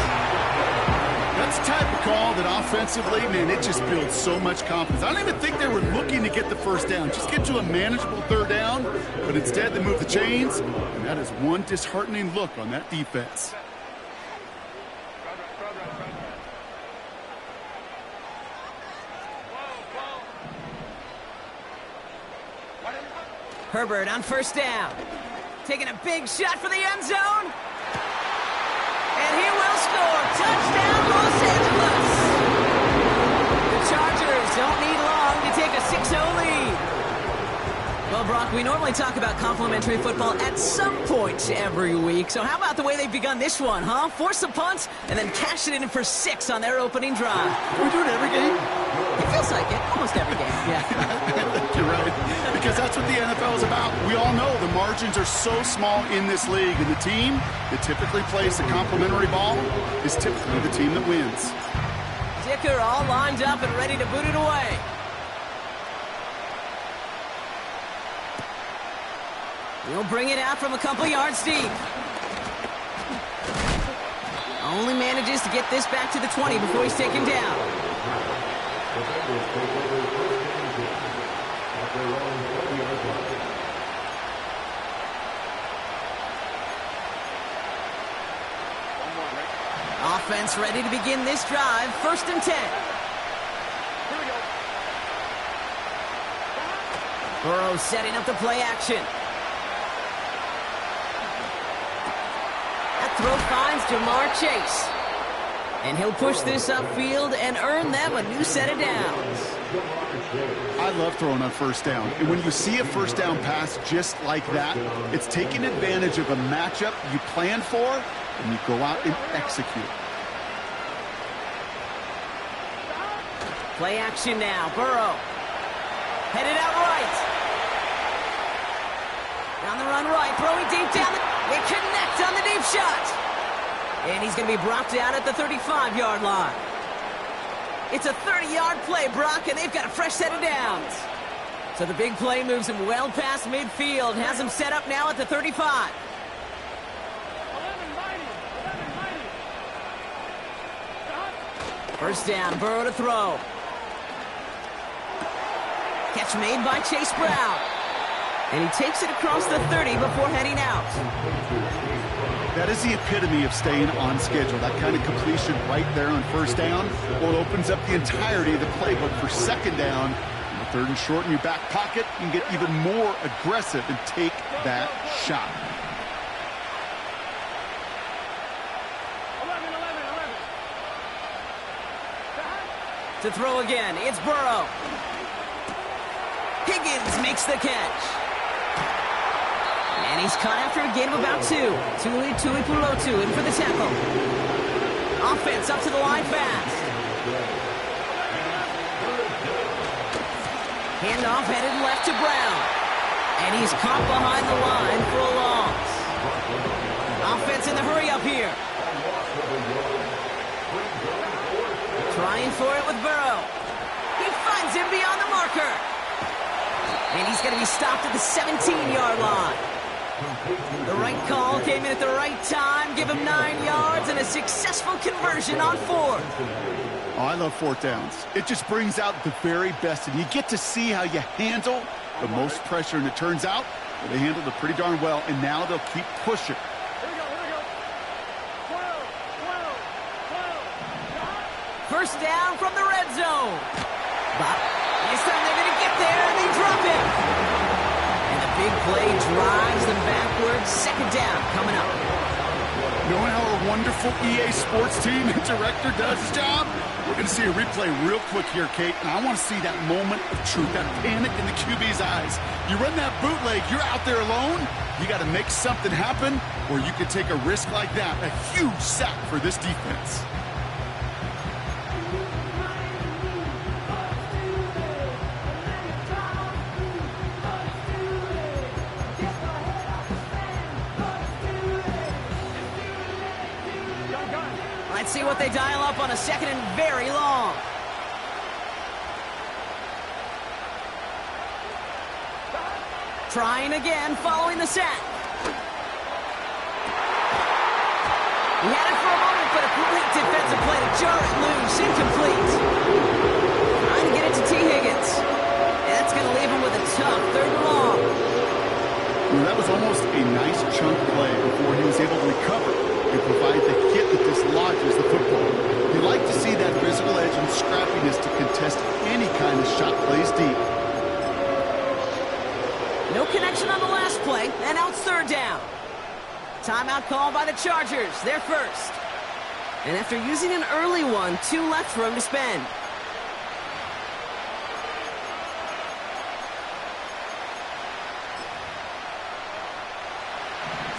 That's the type of call that offensively, man, it just builds so much confidence. I don't even think they were looking to get the 1st down. Just get to a manageable 3rd down. But instead, they move the chains. And that is one disheartening look on that defense. Herbert on 1st down. Taking a big shot for the end zone. And he will score. Touchdown, Los Angeles. The Chargers don't need long to take a 6-0 lead. Well, Brock, we normally talk about complimentary football at some point every week. So how about the way they've begun this one, huh? Force a punt and then cash it in for 6 on their opening drive. Can we do it every game? It feels like it. Almost every game, yeah. I think you're right. Because that's what the NFL is about. We all know the margins are so small in this league. And the team that typically plays the complimentary ball is typically the team that wins. Dicker all lined up and ready to boot it away. He'll bring it out from a couple yards deep. Only manages to get this back to the 20 before he's taken down. Offense ready to begin this drive. 1st and 10. Burrow setting up the play action. That throw finds Jamar Chase. And he'll push this upfield and earn them a new set of downs. I love throwing on first down. And when you see a first down pass just like that, it's taking advantage of a matchup you planned for, and you go out and execute. Play action now. Burrow. Headed out right. Down the run right. Throwing deep down. They connect on the deep shot. And he's going to be brought down at the 35-yard line. It's a 30-yard play, Brock, and they've got a fresh set of downs. So the big play moves him well past midfield. Has him set up now at the 35. First down, Burrow to throw. Catch made by Chase Brown. And he takes it across the 30 before heading out. That is the epitome of staying on schedule. That kind of completion right there on first down. Well, it opens up the entirety of the playbook for second down. And third and short in your back pocket, you can get even more aggressive and take that shot. 11. To throw again, it's Burrow. Higgins makes the catch. And he's caught after a gain of about 2. Tuli Pulotu in for the tackle. Offense up to the line fast. Handoff headed left to Brown. And he's caught behind the line for a loss. Offense in the hurry up here. Trying for it with Burrow. He finds him beyond the marker. And he's going to be stopped at the 17-yard line. The right call came in at the right time, give him 9 yards and a successful conversion on fourth. Oh, I love fourth downs. It just brings out the very best, and you get to see how you handle the most pressure, and it turns out they handled it pretty darn well, and now they'll keep pushing. Here we go. 12. First down from the red zone. But this time they're going to get there, and they drop it. Big play drives them backwards. Second down coming up. Knowing how a wonderful EA Sports team and director does his job, we're going to see a replay real quick here, Kate, and I want to see that moment of truth, that panic in the QB's eyes. You run that bootleg, you're out there alone, you got to make something happen, or you can take a risk like that, a huge sack for this defense. Let's see what they dial up on a second and very long. Trying again, following the sack. He had it for a moment, but a complete defensive play to jar it loose. Incomplete. Trying to get it to T. Higgins. And that's going to leave him with a tough third and long. Well, that was almost a nice chunk play before he was able to recover and provide the hit that dislodges the football. You like to see that physical edge and scrappiness to contest any kind of shot plays deep. No connection on the last play, and now it's third down. Timeout called by the Chargers, their first. And after using an early one, 2 left for him to spend.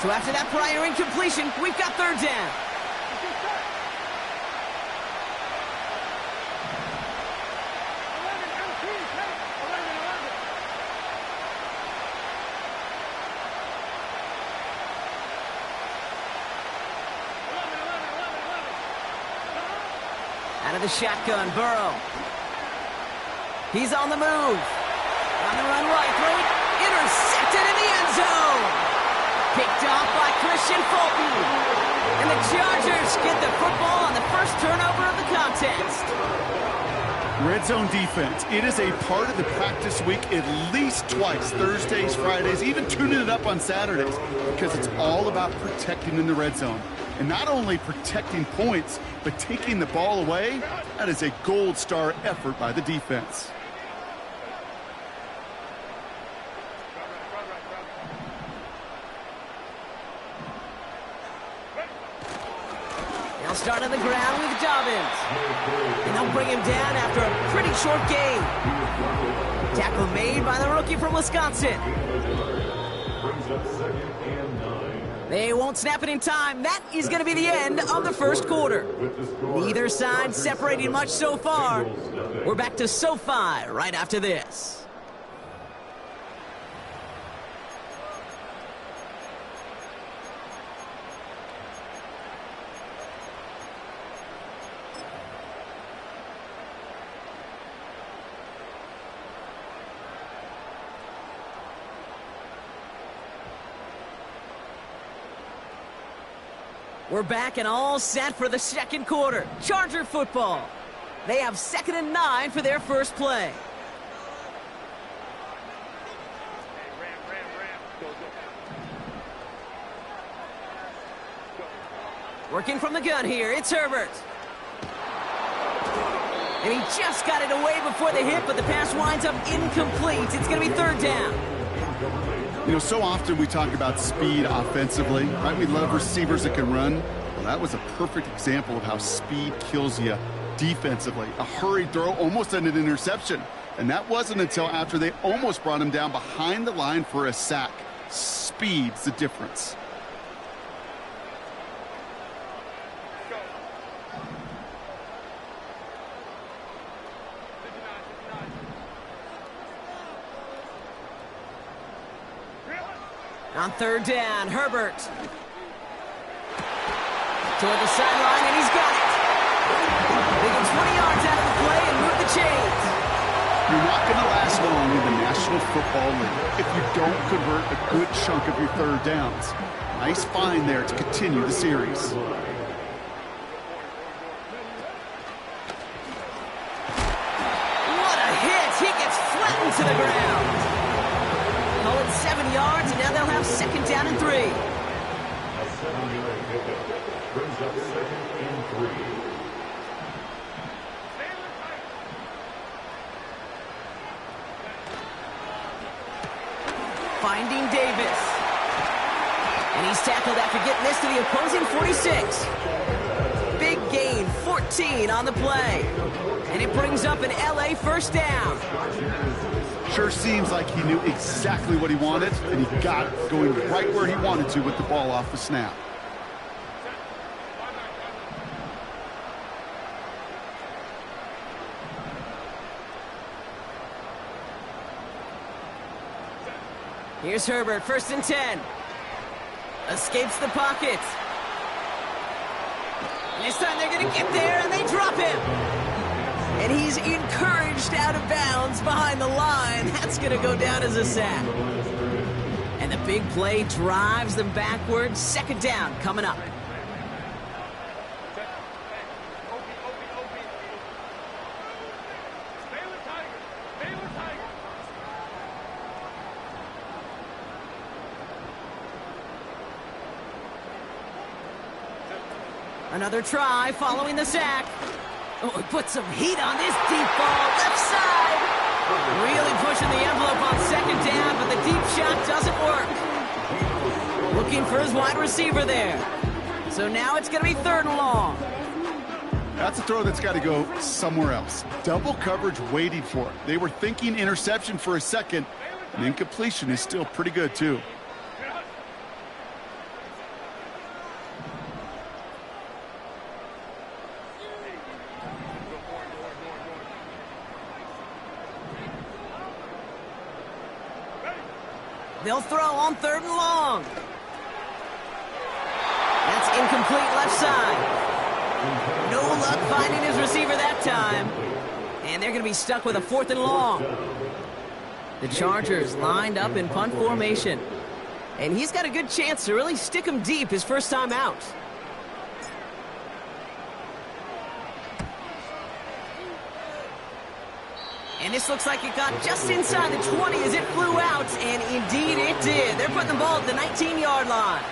So after that prior incompletion, we've got third down. Out of the shotgun, Burrow. He's on the move. On the run right, throwing, intercepted in the end zone. Picked off by Christian Fulton. And the Chargers get the football on the first turnover of the contest. Red zone defense. It is a part of the practice week at least twice, Thursdays, Fridays, even tuning it up on Saturdays, because it's all about protecting in the red zone. And not only protecting points, but taking the ball away. That is a gold star effort by the defense. They'll start on the ground with Dobbins. And they'll bring him down after a pretty short gain. Tackle made by the rookie from Wisconsin. Brings up 2nd and 9. They won't snap it in time. That is going to be the end of the first quarter. Neither side separating much so far. We're back to SoFi right after this. We're back and all set for the second quarter. Charger football. They have 2nd and 9 for their first play. Working from the gun here, it's Herbert. And he just got it away before the hit, but the pass winds up incomplete. It's going to be 3rd down. You know, so often we talk about speed offensively, right? We love receivers that can run. Well, that was a perfect example of how speed kills you defensively. A hurried throw, almost an interception. And that wasn't until after they almost brought him down behind the line for a sack. Speed's the difference. On 3rd down, Herbert. Toward the sideline, and he's got it. They get 20 yards out of the play and move the chains. You're not going to last long in the National Football League if you don't convert a good chunk of your 3rd downs. Nice find there to continue the series. What a hit! He gets flattened to the ground. Call it 7 yards, and now they'll have 2nd down and 3. A 7-yard pickup brings up 2nd and 3. Finding Davis. And he's tackled after getting this to the opposing 46. Big gain, 14 on the play. And it brings up an LA 1st down. Sure seems like he knew exactly what he wanted, and he got it going right where he wanted to with the ball off the snap. Here's Herbert, 1st and 10. Escapes the pocket. This time they're going to get there, and they drop him. And he's encouraged out of bounds behind the line. That's going to go down as a sack. And the big play drives them backwards. 2nd down coming up. Another try following the sack. Oh, he put some heat on this deep ball. Left side. Really pushing the envelope on 2nd down, but the deep shot doesn't work. Looking for his wide receiver there. So now it's going to be 3rd and long. That's a throw that's got to go somewhere else. Double coverage waiting for it. They were thinking interception for a second, and incompletion is still pretty good, too. They'll throw on 3rd and long. That's incomplete left side. No luck finding his receiver that time. And they're going to be stuck with a 4th and long. The Chargers lined up in punt formation. And he's got a good chance to really stick him deep his first time out. And this looks like it got just inside the 20 as it flew out, and indeed it did. They're putting the ball at the 19-yard line.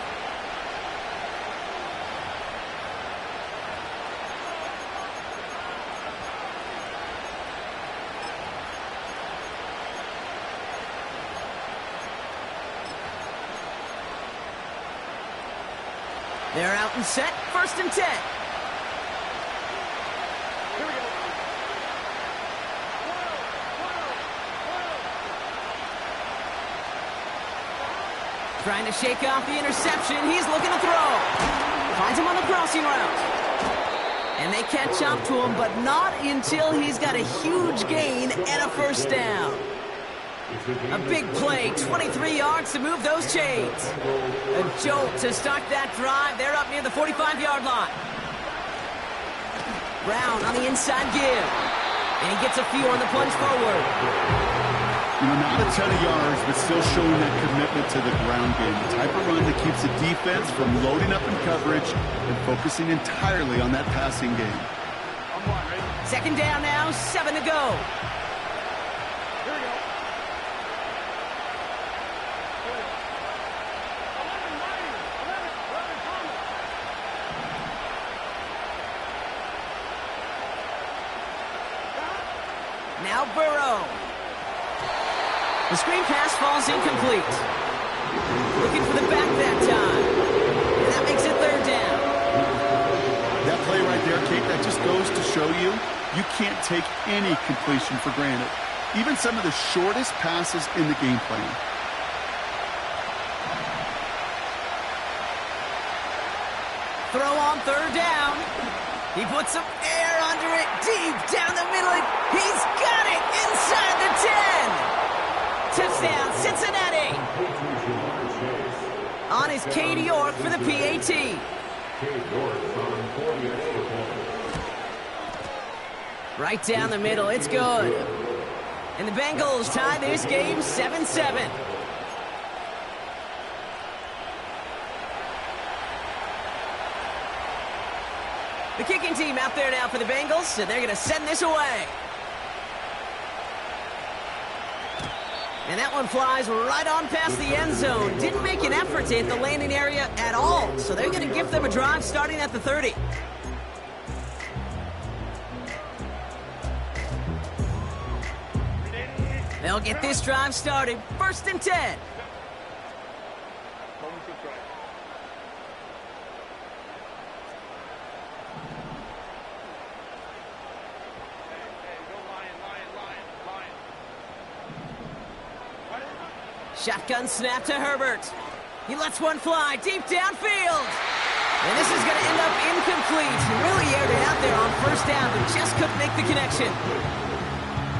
They're out and set, 1st and 10. Trying to shake off the interception. He's looking to throw. Finds him on the crossing route. And they catch up to him, but not until he's got a huge gain and a first down. A big play, 23 yards to move those chains. A jolt to start that drive. They're up near the 45-yard line. Brown on the inside give. And he gets a few on the plunge forward. You know, not a ton of yards, but still showing that commitment to the ground game. The type of run that keeps the defense from loading up in coverage and focusing entirely on that passing game. Second down now, 7 to go. Here we go. Now Burrow. The screen pass falls incomplete. Looking for the back that time. And that makes it third down. That play right there, Kate, that just goes to show you, you can't take any completion for granted. Even some of the shortest passes in the game plan. Throw on third down. He puts some air under it, deep down the middle. He's got it inside the 10. Touchdown, Cincinnati. On is Cade York for the PAT. Right down the middle, it's good. And the Bengals tie this game 7-7. The kicking team out there now for the Bengals, and they're going to send this away. And that one flies right on past the end zone. Didn't make an effort to hit the landing area at all, so they're going to give them a drive starting at the 30. They'll get this drive started. 1st and 10. Shotgun snap to Herbert. He lets one fly deep downfield. And this is going to end up incomplete. He really aired it out there on first down, but just couldn't make the connection.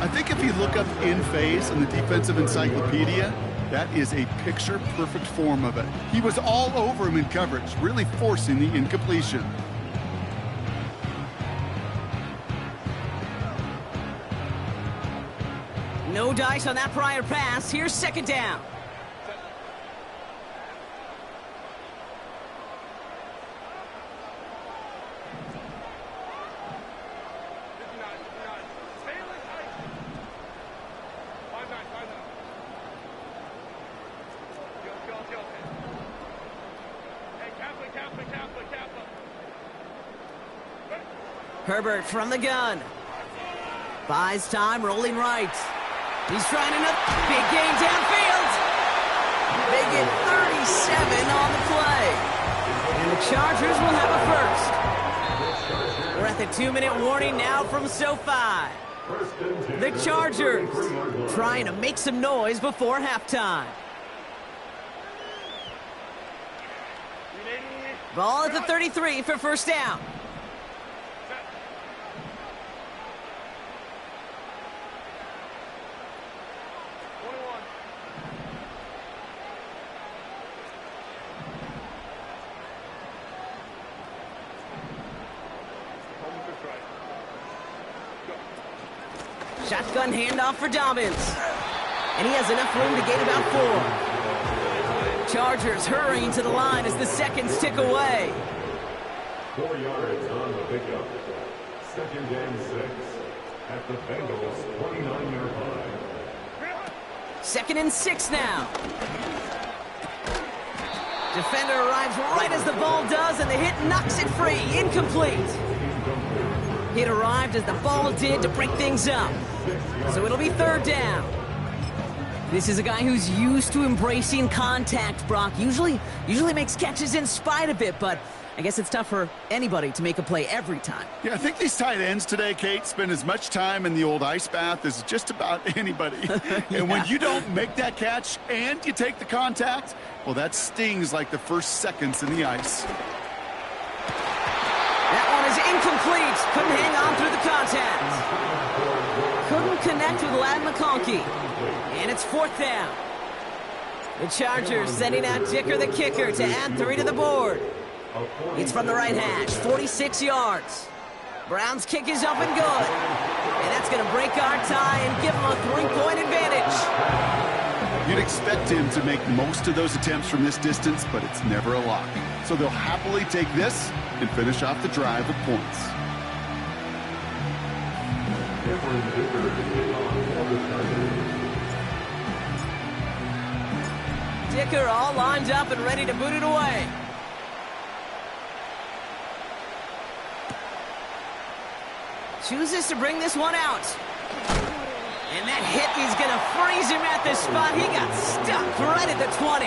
I think if you look up in phase in the defensive encyclopedia, that is a picture-perfect form of it. He was all over him in coverage, really forcing the incompletion. No dice on that prior pass. Here's second down. Herbert from the gun. Buys time, rolling right. He's trying another big gain downfield. They get 37 on the play. And the Chargers will have a first. We're at the 2-minute warning now from SoFi. The Chargers trying to make some noise before halftime. Ball at the 33 for first down. Shotgun handoff for Dobbins. And he has enough room to gain about 4. Chargers hurrying to the line as the seconds tick away. 4 yards on the pickup. 2nd and 6 at the Bengals' 29-yard line. 2nd and 6 now. Defender arrives right as the ball does, and the hit knocks it free. Incomplete. It arrived as the ball did to break things up. So it'll be 3rd down. This is a guy who's used to embracing contact, Brock. Usually makes catches in spite of it, but I guess it's tough for anybody to make a play every time. Yeah, I think these tight ends today, Kate, spend as much time in the old ice bath as just about anybody. Yeah. And when you don't make that catch and you take the contact, well, that stings like the first seconds in the ice. That one is incomplete. Couldn't hang on through the contact. Couldn't connect with Lad McConkey. And it's 4th down. The Chargers sending out Dicker the kicker to add 3 to the board. It's from the right hash, 46 yards. Brown's kick is up and good. And that's going to break our tie and give them a 3-point advantage. You'd expect him to make most of those attempts from this distance, but it's never a lock. So they'll happily take this and finish off the drive with points. Dicker all lined up and ready to boot it away. Chooses to bring this one out. And that hit is going to freeze him at the spot. He got stuck right at the 20.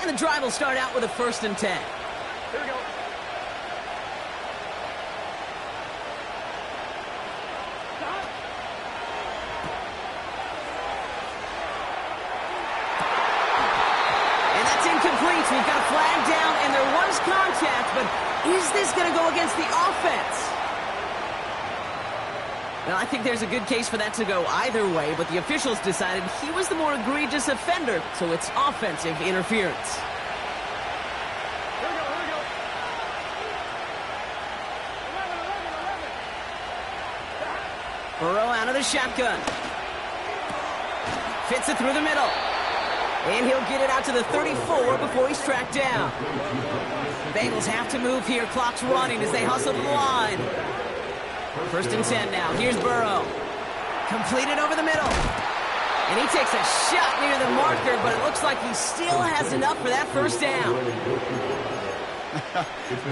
And the drive will start out with a 1st and 10. Here we go. And that's incomplete. We've got a flag down, and there was contact, but is this going to go against the offense? Well, I think there's a good case for that to go either way, but the officials decided he was the more egregious offender, so it's offensive interference. Here we go. 11. Burrow out of the shotgun. Fits it through the middle. And he'll get it out to the 34 before he's tracked down. Bengals have to move here. Clock's running as they hustle to the line. 1st and 10 now. Here's Burrow. Completed over the middle. And he takes a shot near the marker, but it looks like he still has enough for that 1st down.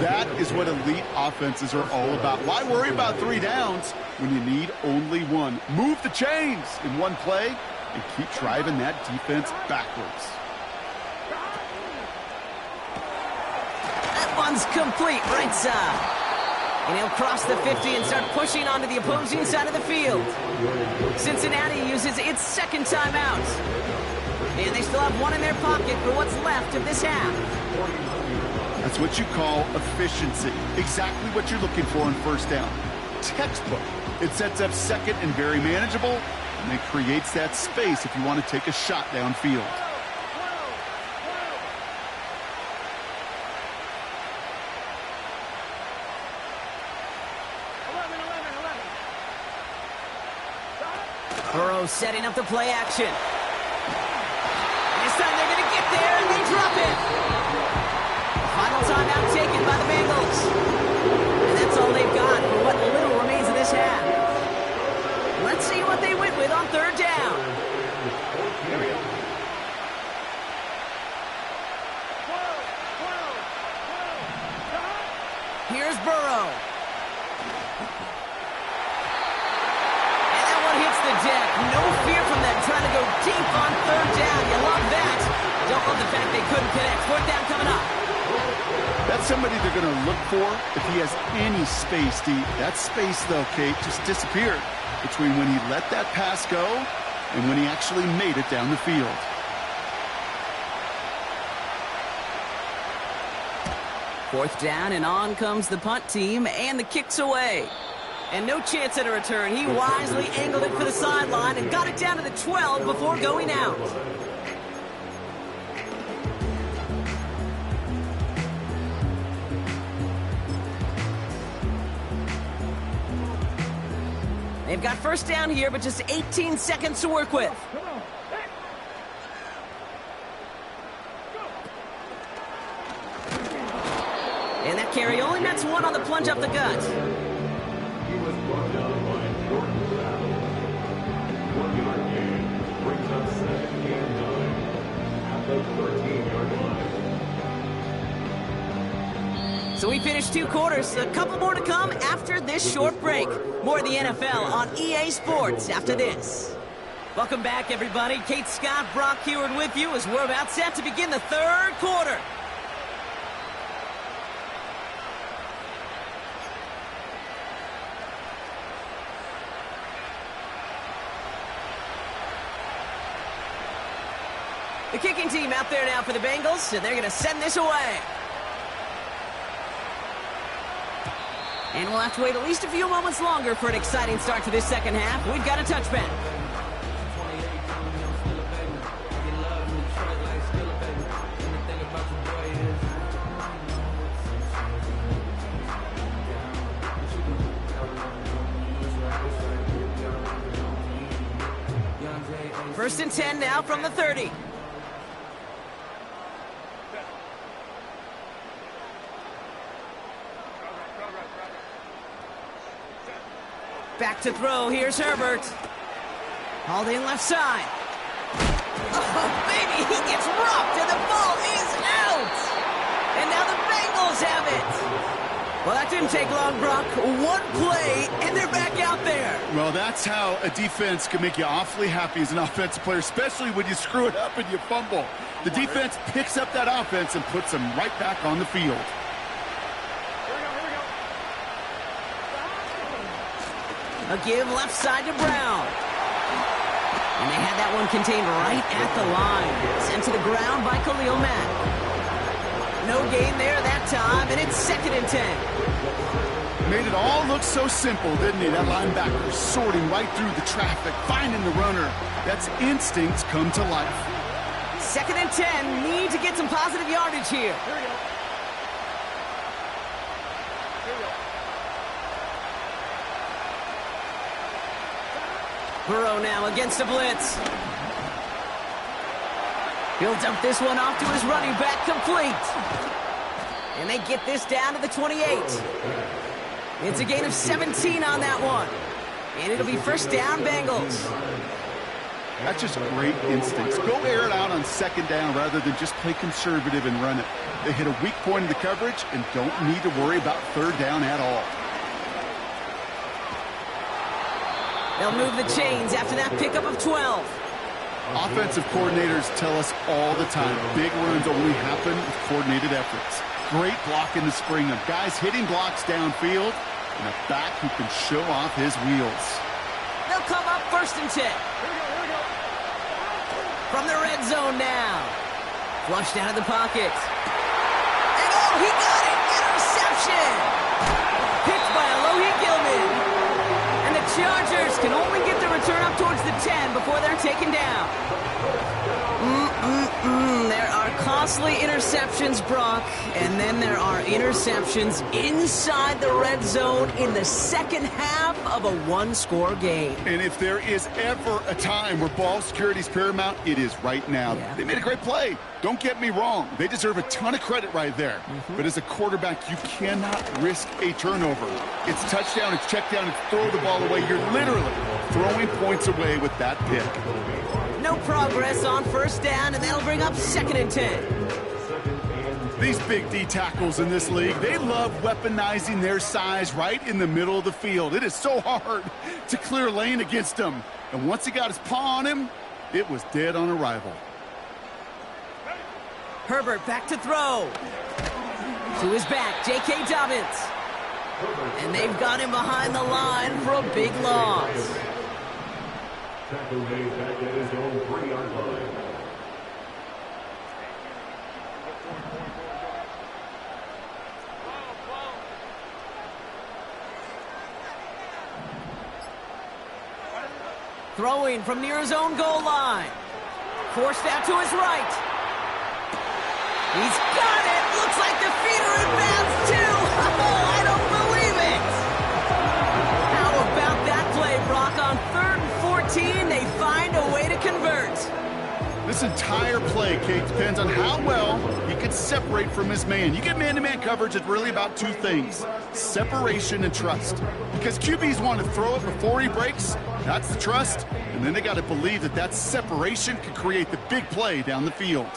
That is what elite offenses are all about. Why worry about 3 downs when you need only 1? Move the chains in one play and keep driving that defense backwards. That one's complete right side. And he'll cross the 50 and start pushing onto the opposing side of the field. Cincinnati uses its 2nd timeout. And they still have 1 in their pocket for what's left of this half. That's what you call efficiency. Exactly what you're looking for in 1st down. Textbook. It sets up 2nd and very manageable, and it creates that space if you want to take a shot downfield. Burrow setting up the play action. This time they're going to get there, and they drop it. Final timeout taken by the Bengals. And that's all they've got for what little remains of this half. Let's see what they went with on 3rd down. Here we go. Here's Burrow. And that one hits the deck. No fear from them trying to go deep on 3rd down. You love that. Don't love the fact they couldn't connect. 4th down coming up. That's somebody they're going to look for if he has any space deep. That space, though, Kate, just disappeared between when he let that pass go and when he actually made it down the field. Fourth down, and on comes the punt team, and the kick's away. And no chance at a return. He wisely angled it for the sideline and got it down to the 12 before going out. They've got 1st down here, but just 18 seconds to work with. And that carry only nets 1 on the plunge up the gut. He was brought down by Jordan Brown. 1 yard gain brings up 2nd and 9. the 13-yard line. So we finished 2 quarters. A couple more to come after this short break. More of the NFL on EA Sports after this. Welcome back, everybody. Kate Scott, Brock Heward with you as we're about set to begin the 3rd quarter. The kicking team out there now for the Bengals, and they're going to send this away. And we'll have to wait at least a few moments longer for an exciting start to this second half. We've got a touchback. First and 10 now from the 30. Back to throw. Here's Herbert. Hauled in left side. Oh, baby, he gets rocked, and the ball is out. And now the Bengals have it. Well, that didn't take long, Brock. 1 play, and they're back out there. Well, that's how a defense can make you awfully happy as an offensive player, especially when you screw it up and you fumble. The defense picks up that offense and puts them right back on the field. A give left side to Brown. And they had that one contained right at the line. Sent to the ground by Khalil Mack. No gain there that time, and it's 2nd and 10. Made it all look so simple, didn't he? That linebacker sorting right through the traffic, finding the runner. That's instincts come to life. 2nd and 10. Need to get some positive yardage here. Burrow now against a blitz. He'll dump this one off to his running back, complete. And they get this down to the 28. It's a gain of 17 on that one. And it'll be first down, Bengals. That's just great instincts. Go air it out on 2nd down rather than just play conservative and run it. They hit a weak point in the coverage and don't need to worry about 3rd down at all. They'll move the chains after that pickup of 12. Offensive coordinators tell us all the time, big runs only happen with coordinated efforts. Great block in the spring of guys hitting blocks downfield and a back who can show off his wheels. They'll come up 1st and 10. From the red zone now. Flushed out of the pocket. And oh, he got it! Interception! Picked by Alohi Gilman. And the Chargers can only get the return up towards the 10 before they're taken down. There are costly interceptions, Brock, and then there are interceptions inside the red zone in the second half of a 1-score game. And if there is ever a time where ball security is paramount, it is right now. Yeah. They made a great play. Don't get me wrong. They deserve a ton of credit right there. But as a quarterback, you cannot risk a turnover. It's touchdown, it's check down, it's throw the ball away. You're literally throwing points away with that pick. No progress on 1st down, and that'll bring up 2nd and 10. These big D tackles in this league, they love weaponizing their size right in the middle of the field. It is so hard to clear lane against them. And once he got his paw on him, it was dead on arrival. Herbert back to throw. To his back, J.K. Dobbins. And they've got him behind the line for a big loss. Tackle made back at his own 3-yard line. Throwing from near his own goal line. Forced out to his right. He's got it. Looks like the feet are in bounds too. Oh, I don't believe it. How about that play, Brock? On 3rd and 14, they find a way to convert. This entire play, Kate, depends on how well he can separate from his man. You get man-to-man coverage, it's really about 2 things: separation and trust. Because QBs want to throw it before he breaks. That's the trust. And then they got to believe that that separation can create the big play down the field.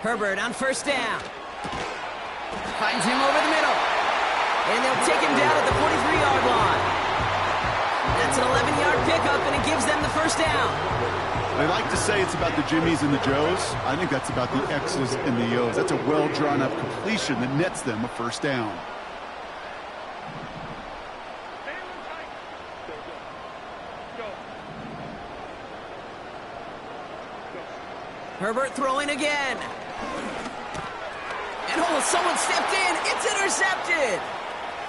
Herbert on first down. Finds him over the middle. And they'll take him down at the 43-yard line. That's an 11-yard pickup, and it gives them the first down. They like to say it's about the Jimmies and the Joes. I think that's about the X's and the O's. That's a well-drawn-up completion that nets them a first down. Herbert throwing again. And oh, someone stepped in. It's intercepted.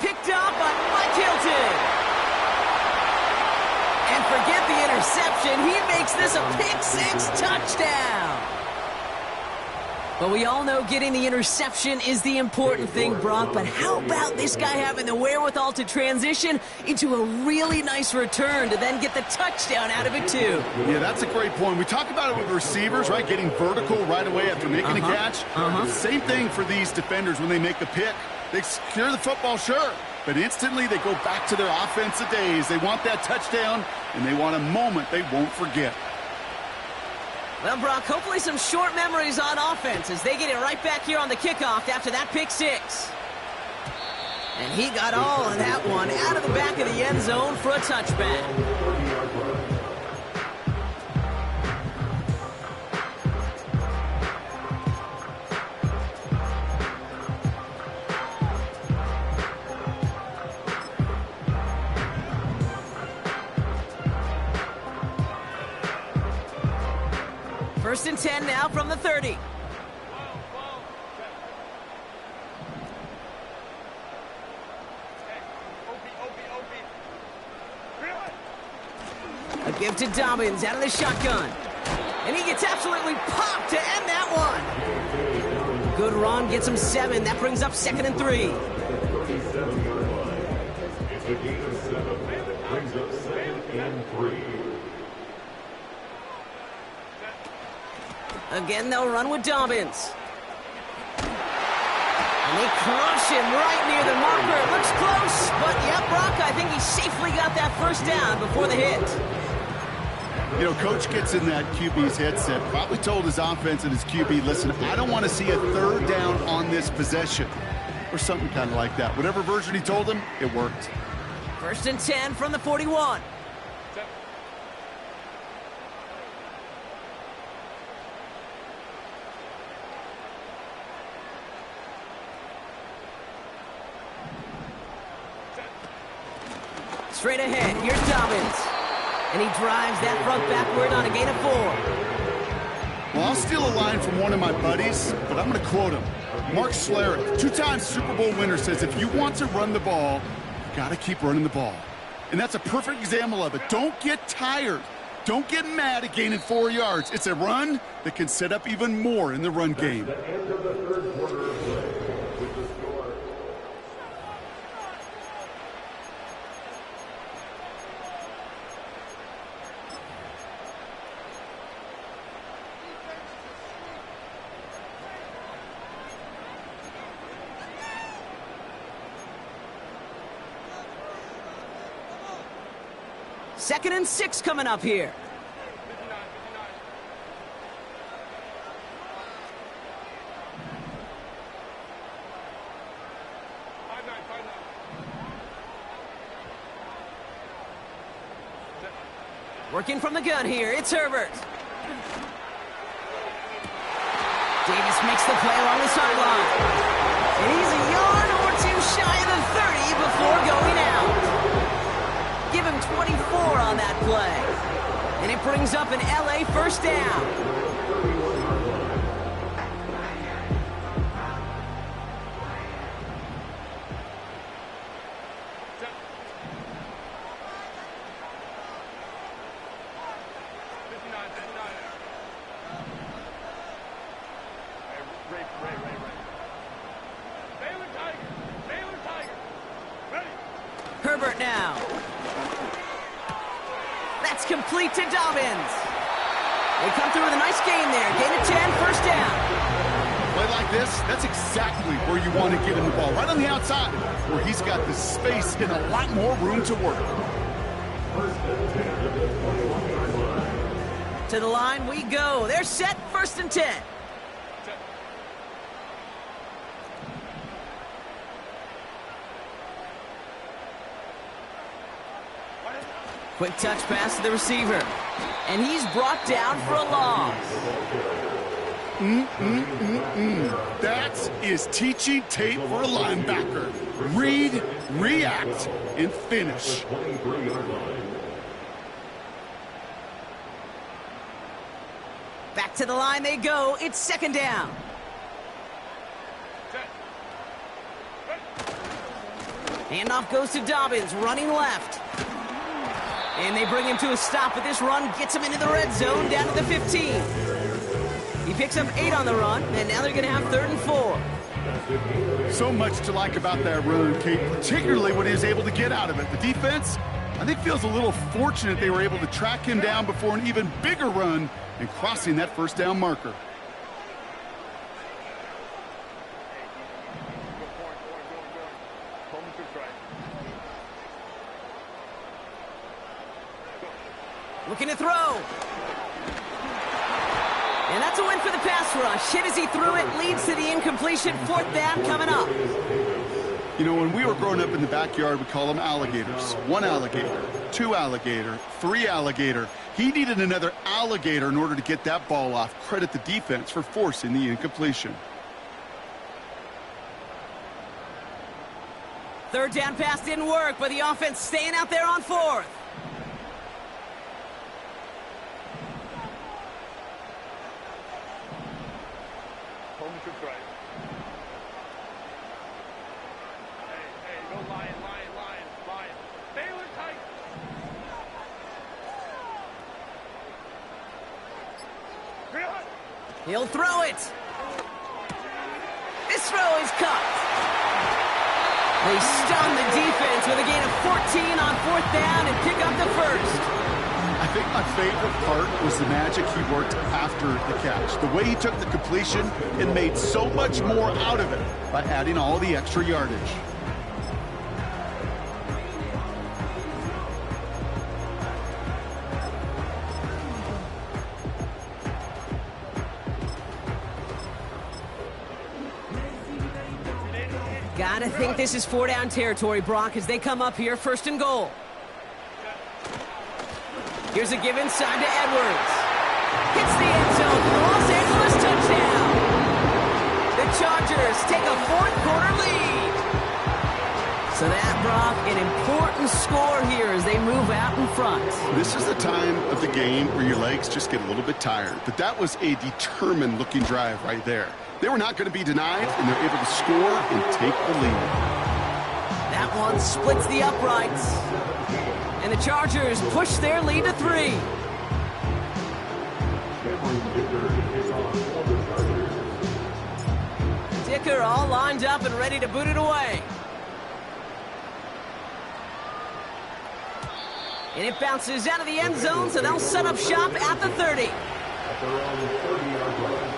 Picked up by Mike Hilton. And forget the interception. He makes this a pick-6 touchdown. But we all know getting the interception is the important thing, Brock. But how about this guy having the wherewithal to transition into a really nice return to then get the touchdown out of it, too? Yeah, that's a great point. We talk about it with receivers, right? Getting vertical right away after making a catch. Same thing for these defenders when they make a pick. They secure the football, sure. But instantly they go back to their offensive days. They want that touchdown, and they want a moment they won't forget. Well, Brock, hopefully some short memories on offense as they get it right back here on the kickoff after that pick-6. And he got all of that one out of the back of the end zone for a touchback. First and 10 now from the 30. A give to Dobbins out of the shotgun. And he gets absolutely popped to end that one. Good run, gets him 7. That brings up 2nd and 3. It's a gain of 7. Brings up 2nd and 3. Again, they'll run with Dobbins. And they crush him right near the marker. It looks close, but yeah, Brock, I think he safely got that first down before the hit. You know, Coach gets in that QB's headset, probably told his offense and his QB, listen, I don't want to see a third down on this possession. Or something kind of like that. Whatever version he told him, it worked. First and 10 from the 41. Straight ahead, here's Dobbins. And he drives that front backward on a gain of 4. Well, I'll steal a line from one of my buddies, but I'm going to quote him. Mark Schlereth, 2-time Super Bowl winner, says if you want to run the ball, you got to keep running the ball. And that's a perfect example of it. Don't get tired. Don't get mad at gaining 4 yards. It's a run that can set up even more in the run game. The end of the third quarter of play with the score. Second and 6 coming up here. Working from the gun here, it's Herbert. Davis makes the play along the sideline. And he's a yard or two shy of the 30 before going out. Give him 24 on that play. And it brings up an LA first down. Herbert now. That's complete to Dobbins. They come through with a nice gain there. Gain of 10, first down. Play like this, that's exactly where you want to get him the ball. Right on the outside, where he's got the space and a lot more room to work. To the line we go. They're set, first and 10. Quick touch pass to the receiver. And he's brought down for a loss. That is teaching tape for a linebacker. Read, react, and finish. Back to the line they go. It's second down. Handoff goes to Dobbins, running left. And they bring him to a stop with this run. Gets him into the red zone, down to the 15. He picks up 8 on the run, and now they're going to have 3rd and 4. So much to like about that run, Kate, particularly what he was able to get out of it. The defense, I think, feels a little fortunate they were able to track him down before an even bigger run and crossing that first down marker. Looking to throw. And that's a win for the pass rush. Hit as he threw it, leads to the incompletion. 4th down coming up. You know, when we were growing up in the backyard, we call them alligators. 1 alligator, 2 alligator, 3 alligator. He needed another alligator in order to get that ball off. Credit the defense for forcing the incompletion. 3rd down pass didn't work, but the offense staying out there on 4th. He'll throw it. This throw is caught. They stun the defense with a gain of 14 on 4th down and pick up the first. I think my favorite part was the magic he worked after the catch. The way he took the completion and made so much more out of it by adding all the extra yardage. Gotta think this is 4-down territory, Brock, as they come up here, 1st and goal. Here's a give inside to Edwards. Hits the end zone for the Los Angeles touchdown. The Chargers take a 4th quarter lead. So that, Brock, an important score here as they move out in front. This is the time of the game where your legs just get a little bit tired. But that was a determined-looking drive right there. They were not going to be denied, and they're able to score and take the lead. That one splits the uprights. And the Chargers push their lead to 3. Dicker all lined up and ready to boot it away. And it bounces out of the end zone, so they'll set up shop at the 30. At their own 30-yard line.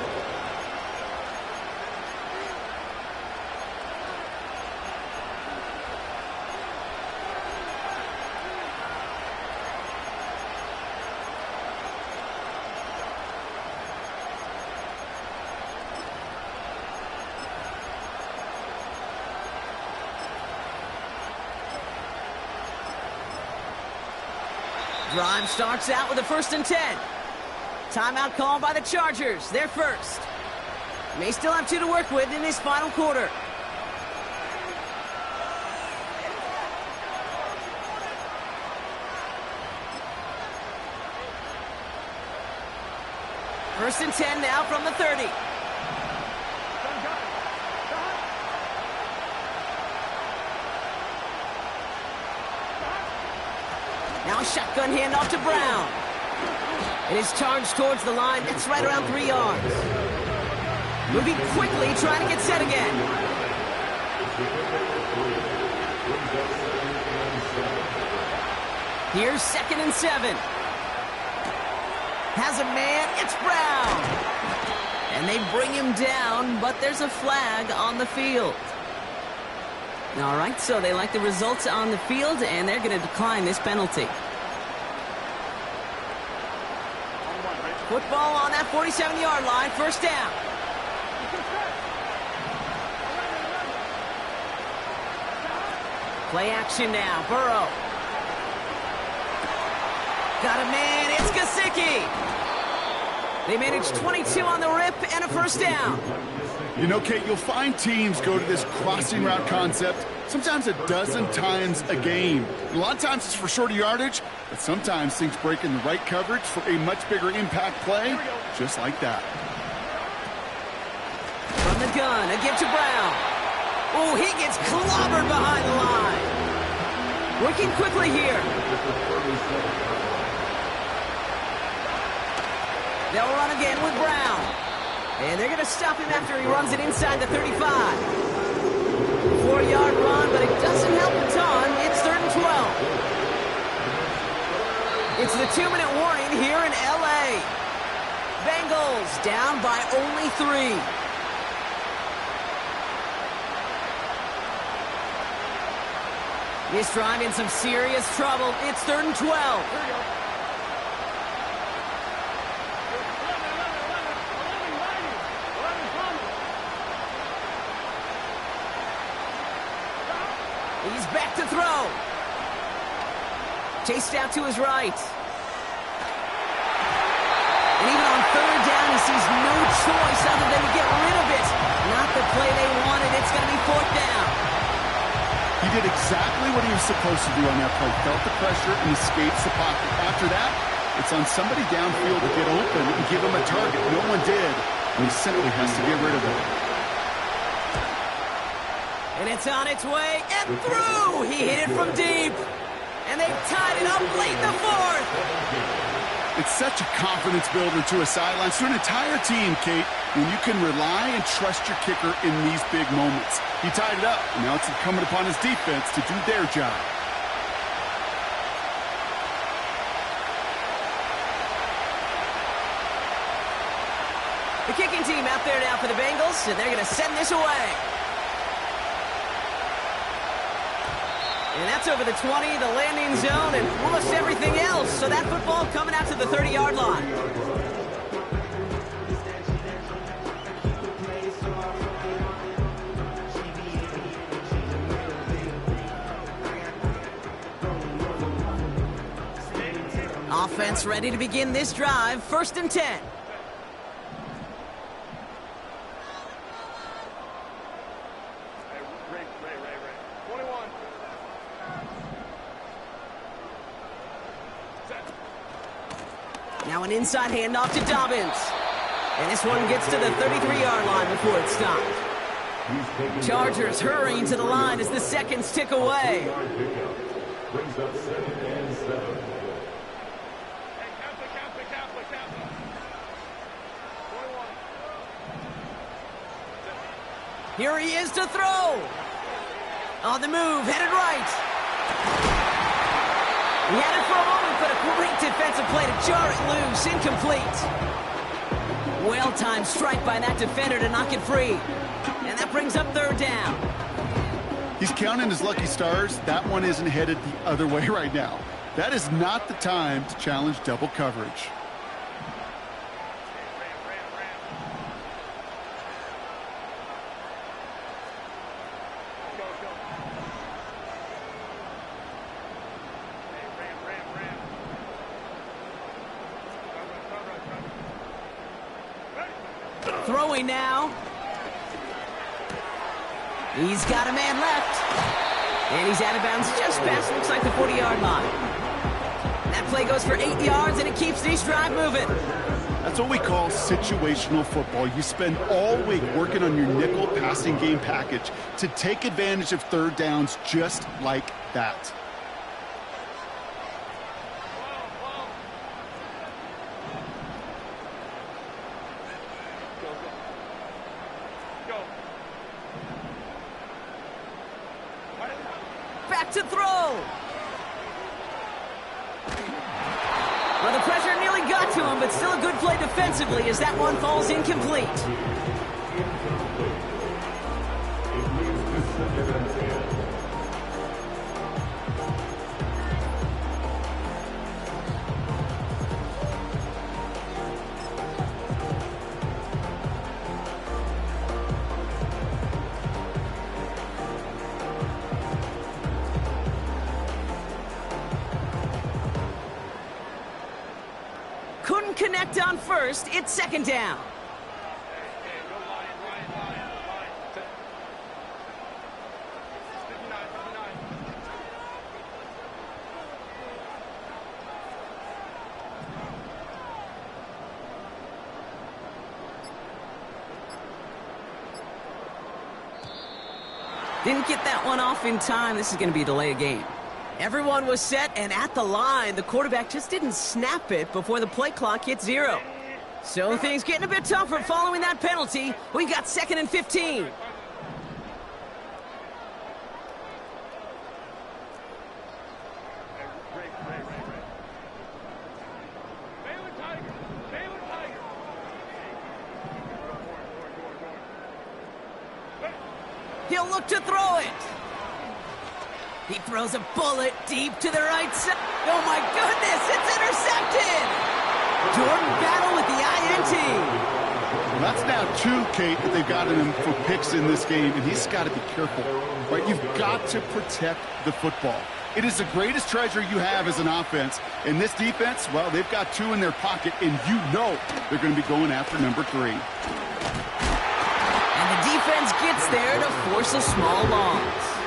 Drive starts out with a 1st and 10. Timeout called by the Chargers. They're first. May still have 2 to work with in this final quarter. First and 10 now from the 30. Now a shotgun handoff to Brown. It is charged towards the line. That's right around 3 yards. Moving quickly, trying to get set again. Here's 2nd and 7. Has a man, it's Brown. And they bring him down, but there's a flag on the field. All right, so they like the results on the field, and they're going to decline this penalty. Football on that 47-yard line, 1st down. Play action now, Burrow. Got a man, it's Gesicki. They managed 22 on the rip and a first down. You know, Kate, you'll find teams go to this crossing route concept sometimes a dozen times a game. A lot of times it's for shorter yardage, but sometimes things break in the right coverage for a much bigger impact play, just like that. From the gun, a give to Brown. Oh, he gets clobbered behind the line. Working quickly here. They'll run again with Brown. And they're going to stop him after he runs it inside the 35. 4-yard run, but it doesn't help a ton. It's 3rd and 12. It's the 2-minute warning here in L.A. Bengals down by only 3. This drive in some serious trouble. It's 3rd and 12. He's back to throw. Chased out to his right. And even on 3rd down, he sees no choice other than to get rid of it. Not the play they wanted. It's going to be 4th down. He did exactly what he was supposed to do on that play. Felt the pressure and escapes the pocket. After that, it's on somebody downfield to get open and give him a target. No one did, and he simply has to get rid of it. And it's on its way and through. He hit it from deep. And they've tied it up late in the 4th. It's such a confidence builder to a sideline, to an entire team, Kate, when you can rely and trust your kicker in these big moments. He tied it up, and now it's incumbent upon his defense to do their job. The kicking team out there now for the Bengals, and they're going to send this away. And that's over the 20, the landing zone, and almost everything else. So that football coming out to the 30-yard line. Offense ready to begin this drive. 1st and 10. Now an inside handoff to Dobbins. And this one gets to the 33-yard line before it's stopped. Chargers hurrying to the line as the seconds tick away. Brings up 2nd and 7. Here he is to throw. On the move, headed right. He had it for a moment, but a great defensive play to jar it loose. Incomplete. Well-timed strike by that defender to knock it free. And that brings up 3rd down. He's counting his lucky stars. That one isn't headed the other way right now. That is not the time to challenge double coverage. Throwing now. He's got a man left. And he's out of bounds just past, looks like, the 40-yard line. That play goes for 8 yards, and it keeps this drive moving. That's what we call situational football. You spend all week working on your nickel passing game package to take advantage of 3rd downs just like that. Back to throw. Well, the pressure nearly got to him, but still a good play defensively as that one falls incomplete. couldn't connect on first. It's second down. Didn't get that one off in time. This is going to be a delay of game. Everyone was set and at the line. The quarterback just didn't snap it before the play clock hit 0. So things getting a bit tougher following that penalty. We got 2nd and 15. He'll look to throw it. He throws a bullet deep to the right side. Oh, my goodness, it's intercepted. Jordan Battle with the INT. Well, that's now 2, Kate, that they've gotten him for picks in this game, and he's got to be careful. Right? You've got to protect the football. It is the greatest treasure you have as an offense. And this defense, well, they've got 2 in their pocket, and you know they're going to be going after number 3. And the defense gets there to force a small loss.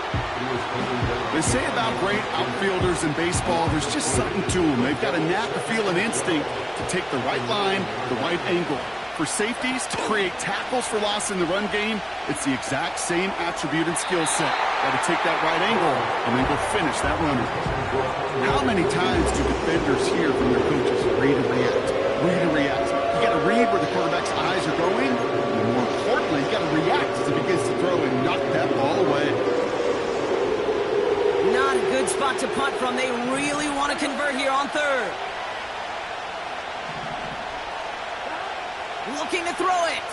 They say about great outfielders in baseball, there's just something to them. They've got a knack, a feel, an instinct to take the right line, the right angle. For safeties to create tackles for loss in the run game, it's the exact same attribute and skill set. Got to take that right angle and then go finish that runner. How many times do defenders hear from their coaches, read and react, read and react? You got to read where the quarterback's eyes are going, and more importantly, you got to react as it begins to throw and knock that ball away. Not a good spot to punt from. They really want to convert here on 3rd. Looking to throw it.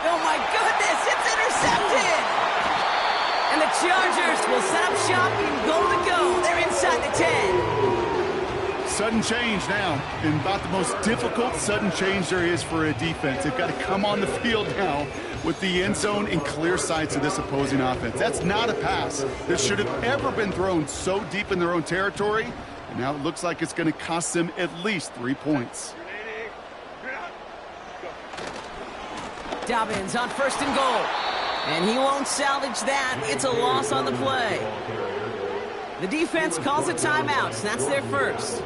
Oh, my goodness, it's intercepted. And the Chargers will set up shop and goal to go. They're inside the 10. Sudden change now, and about the most difficult sudden change there is for a defense. They've got to come on the field now with the end zone in clear sights of this opposing offense. That's not a pass that should have ever been thrown so deep in their own territory. And now it looks like it's going to cost them at least 3 points. Dobbins on 1st and goal. And he won't salvage that. It's a loss on the play. The defense calls a timeout. So that's their first.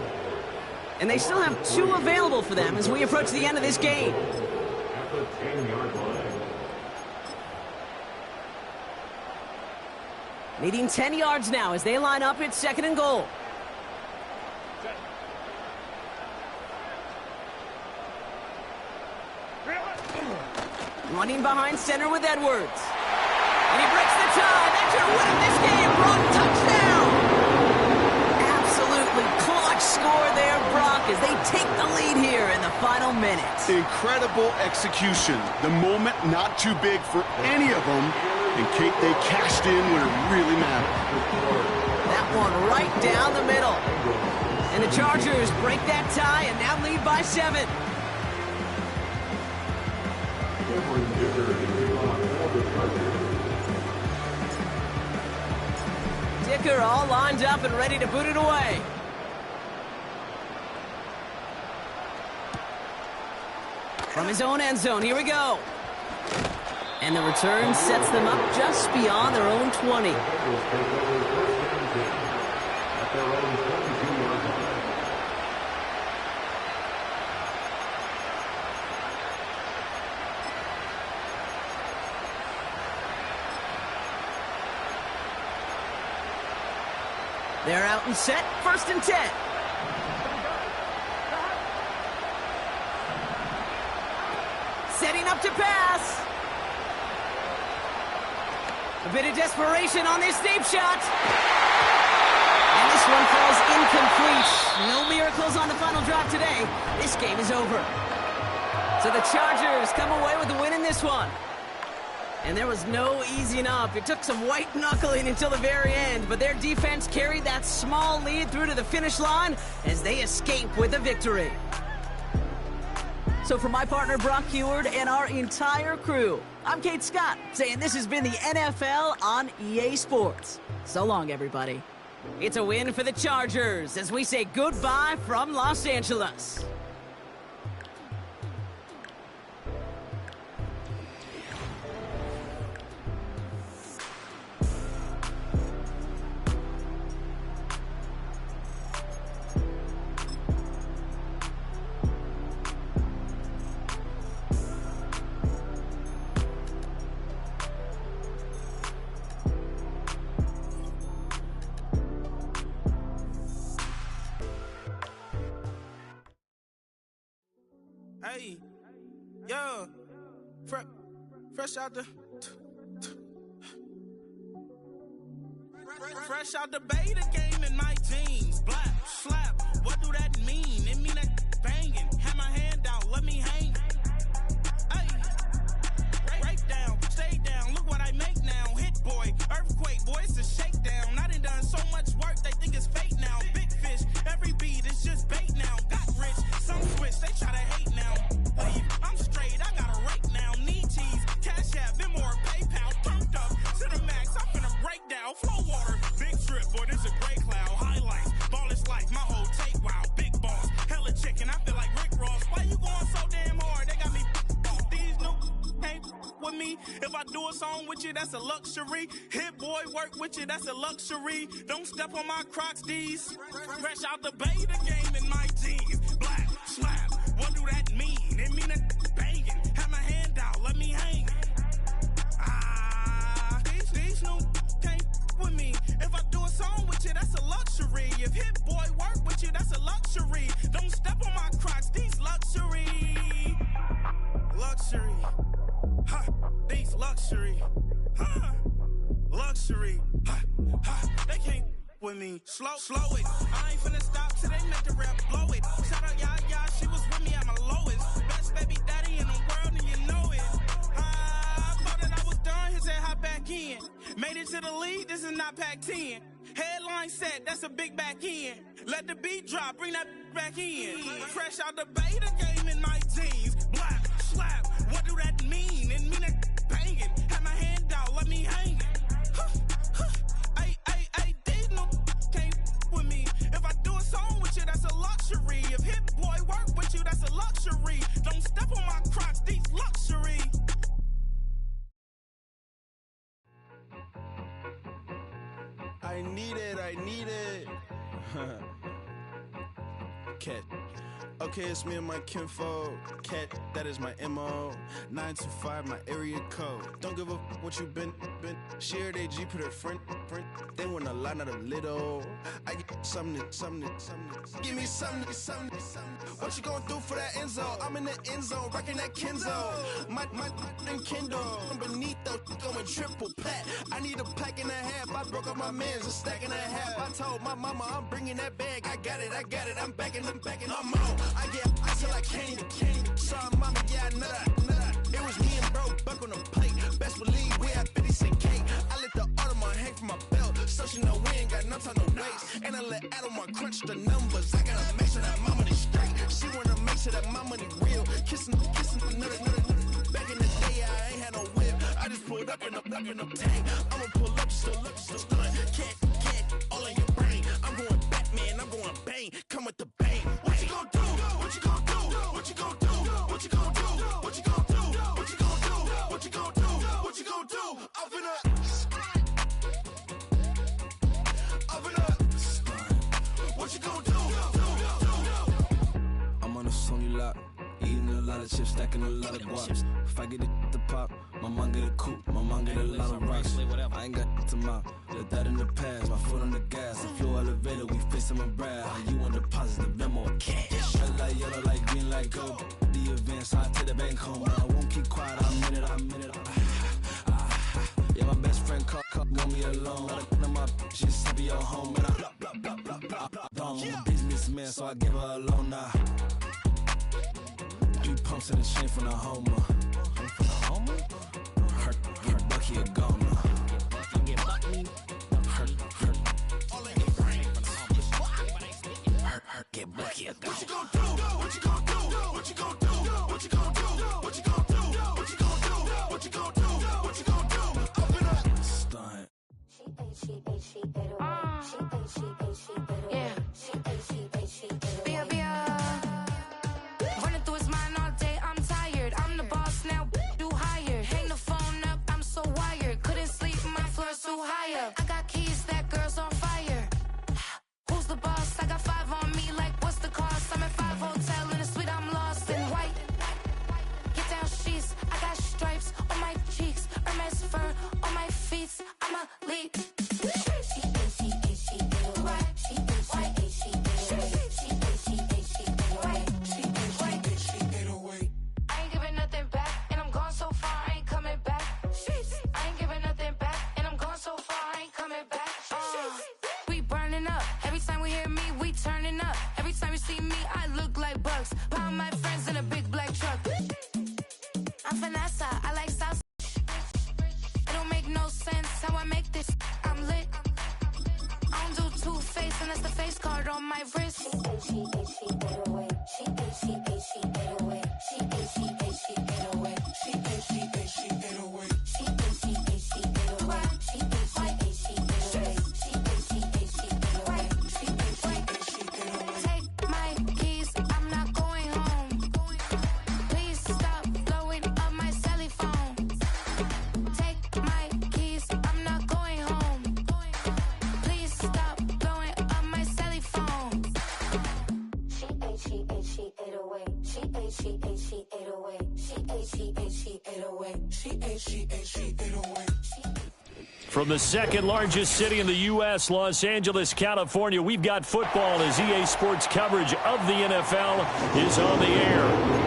And they still have 2 available for them as we approach the end of this game. At the 10-yard line. Needing 10 yards now as they line up. It's 2nd and goal. Running behind center with Edwards. And he breaks the tie. That should win this game. Brock, touchdown. Absolutely clutch score there, Brock, as they take the lead here in the final minutes. Incredible execution. The moment not too big for any of them. And Kate, they cashed in when it really mattered. That one right down the middle. And the Chargers break that tie and now lead by 7. Dicker all lined up and ready to boot it away. From his own end zone, here we go. And the return sets them up just beyond their own 20. They're out and set, 1st and 10. Setting up to pass. A bit of desperation on this deep shot. And this one falls incomplete. No miracles on the final drive today. This game is over. So the Chargers come away with the win in this one. And there was no easing up. It took some white knuckling until the very end, but their defense carried that small lead through to the finish line as they escape with a victory. So for my partner Brock Heward and our entire crew, I'm Kate Scott, saying this has been the NFL on EA Sports. So long, everybody. It's a win for the Chargers as we say goodbye from Los Angeles. Hey, yo, fresh out the fresh out the beta game in my jeans. Black, slap, what do that mean? It mean that banging. Have my hand out, let me hang. Hey, break down, stay down, look what I make now. Hit boy, earthquake, boy, it's a shakedown. I done so much work, they think it's fake now. Big fish, every beat is just bait now. Got rich, some switch, they try to hate now. Leave, I'm straight, I got a rake now. Need cheese, cash app, Venmo or PayPal. Turned up to the max, I'm finna break down. Flow water, big trip, boy, this a gray cloud. Highlights, ball is life, my whole take, wow. Big boss, hella chicken, I feel like Rick Ross. Why you going so damn hard? They got me off. These new can't with me. If I do a song with you, that's a luxury. Hit boy, work with you, that's a luxury. Don't step on my Crocs, these. Fresh out the beta game in my jeans. Black, slap, what do that mean? It mean that banging. Have my hand out, let me hang. These new can't with me. If I do a song with you, that's a luxury. If Hit Boy work with you, that's a luxury. Don't step on my Crocs, these luxury. Luxury. Ha, these luxury. Ha, luxury. Ha, ha, they can't with me. Slow it. I ain't finna stop till they make the rap blow it. Shout out, yeah, she was with me at my lowest. Best baby daddy in the world, and you know it. I thought that I was done, he said hop back in. Made it to the league, this is not Pac-10. Headline set, that's a big back end. Let the beat drop, bring that back in. Fresh out the beta game in my jeans. Black, slap, what do that mean? It mean that banging. Have my hand out, let me hang it. These no can't with me. If I do a song with you, that's a luxury. If Hit Boy work with you, that's a luxury. Don't step on my Crocs, these luxury. I need it. Cat. Okay, it's me and my kinfolk. Cat, that is my MO. 925, my area code. Don't give a what you been. Shared AG, put her friend. They want a lot, not a little. I get something. Give me something. What you gonna do for that Enzo? I'm in the end zone, rocking that Kenzo. My Kindle. Beneath the going triple pack. I need a pack and a half. I broke up my mans, a stack and a half. I told my mama I'm bringing that bag. I got it. I'm backing, I'm out. I get ice till I candy. Sorry, mama, yeah, nut. It was me and bro, buck on the plate. Best believe we had 50 cent cake. I let the Audemars hang from my belt, so she know we ain't got no time to waste. And I let Audemars crunch the numbers. I gotta make sure that my money straight. She wanna make sure that my money real. Kissing another. Back in the day, I ain't had no whip. I just pulled up in the tank. I'ma pull up just to stun. Can't, all in your brain. I'm going Batman, I'm going bang. Come with the bang. What you gonna do? What you gonna do? What you gonna do? What you gonna do? What you gonna do? What you gonna do? What you gonna do? What you gonna do? I'm finna. What you gonna do? I'm on a Sony lot, eating a lot of chips, stacking a lot of guaps. If I get it to pop, my mom get a coupe, my mom get a lot of rocks. I ain't got to mouth, let that in the past. My foot on the gas, I flew elevator, we face my brad. How you want deposit the Venmo or cash? Red like yellow, like green, like gold. The event, so I take the bank home. I won't keep quiet, I'm in it. Yeah, my best friend called got me alone. I my bitches to be your home, and I'm a businessman, so I give her a loan now. 3 pumps in the chain from the Homer. Her Bucky a goner. Her. All in your brain. Her get Bucky a goner. What you gonna do? What you gonna do? What you gonna do? What you gonna do? What you gonna do? What you gonna do? What you gonna do? What you gonna do? Open up. Stunt. Running through his mind all day, I'm tired. I'm the boss She ate, she ate, she ate away. She ate, she ate, she ate away. She ate, she ate, she ate away. From the second largest city in the U.S., Los Angeles, California, we've got football as EA Sports coverage of the NFL is on the air.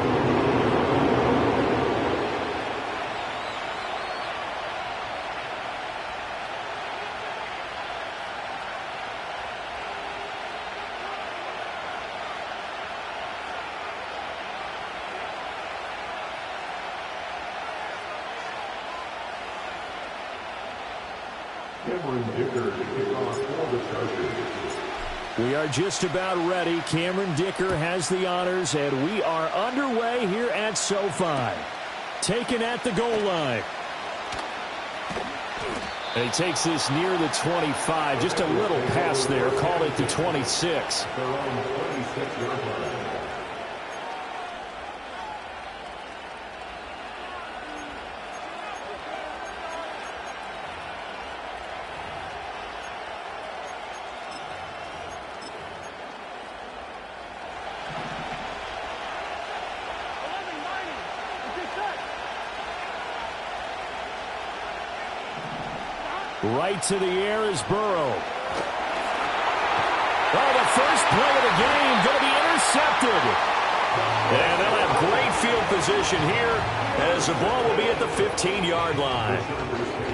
We are just about ready. Cameron Dicker has the honors, and we are underway here at SoFi. Taken at the goal line. And he takes this near the 25, just a little past there. Call it the 26. Right to the air is Burrow. Oh, the first play of the game going to be intercepted. And they'll have great field position here as the ball will be at the 15-yard line.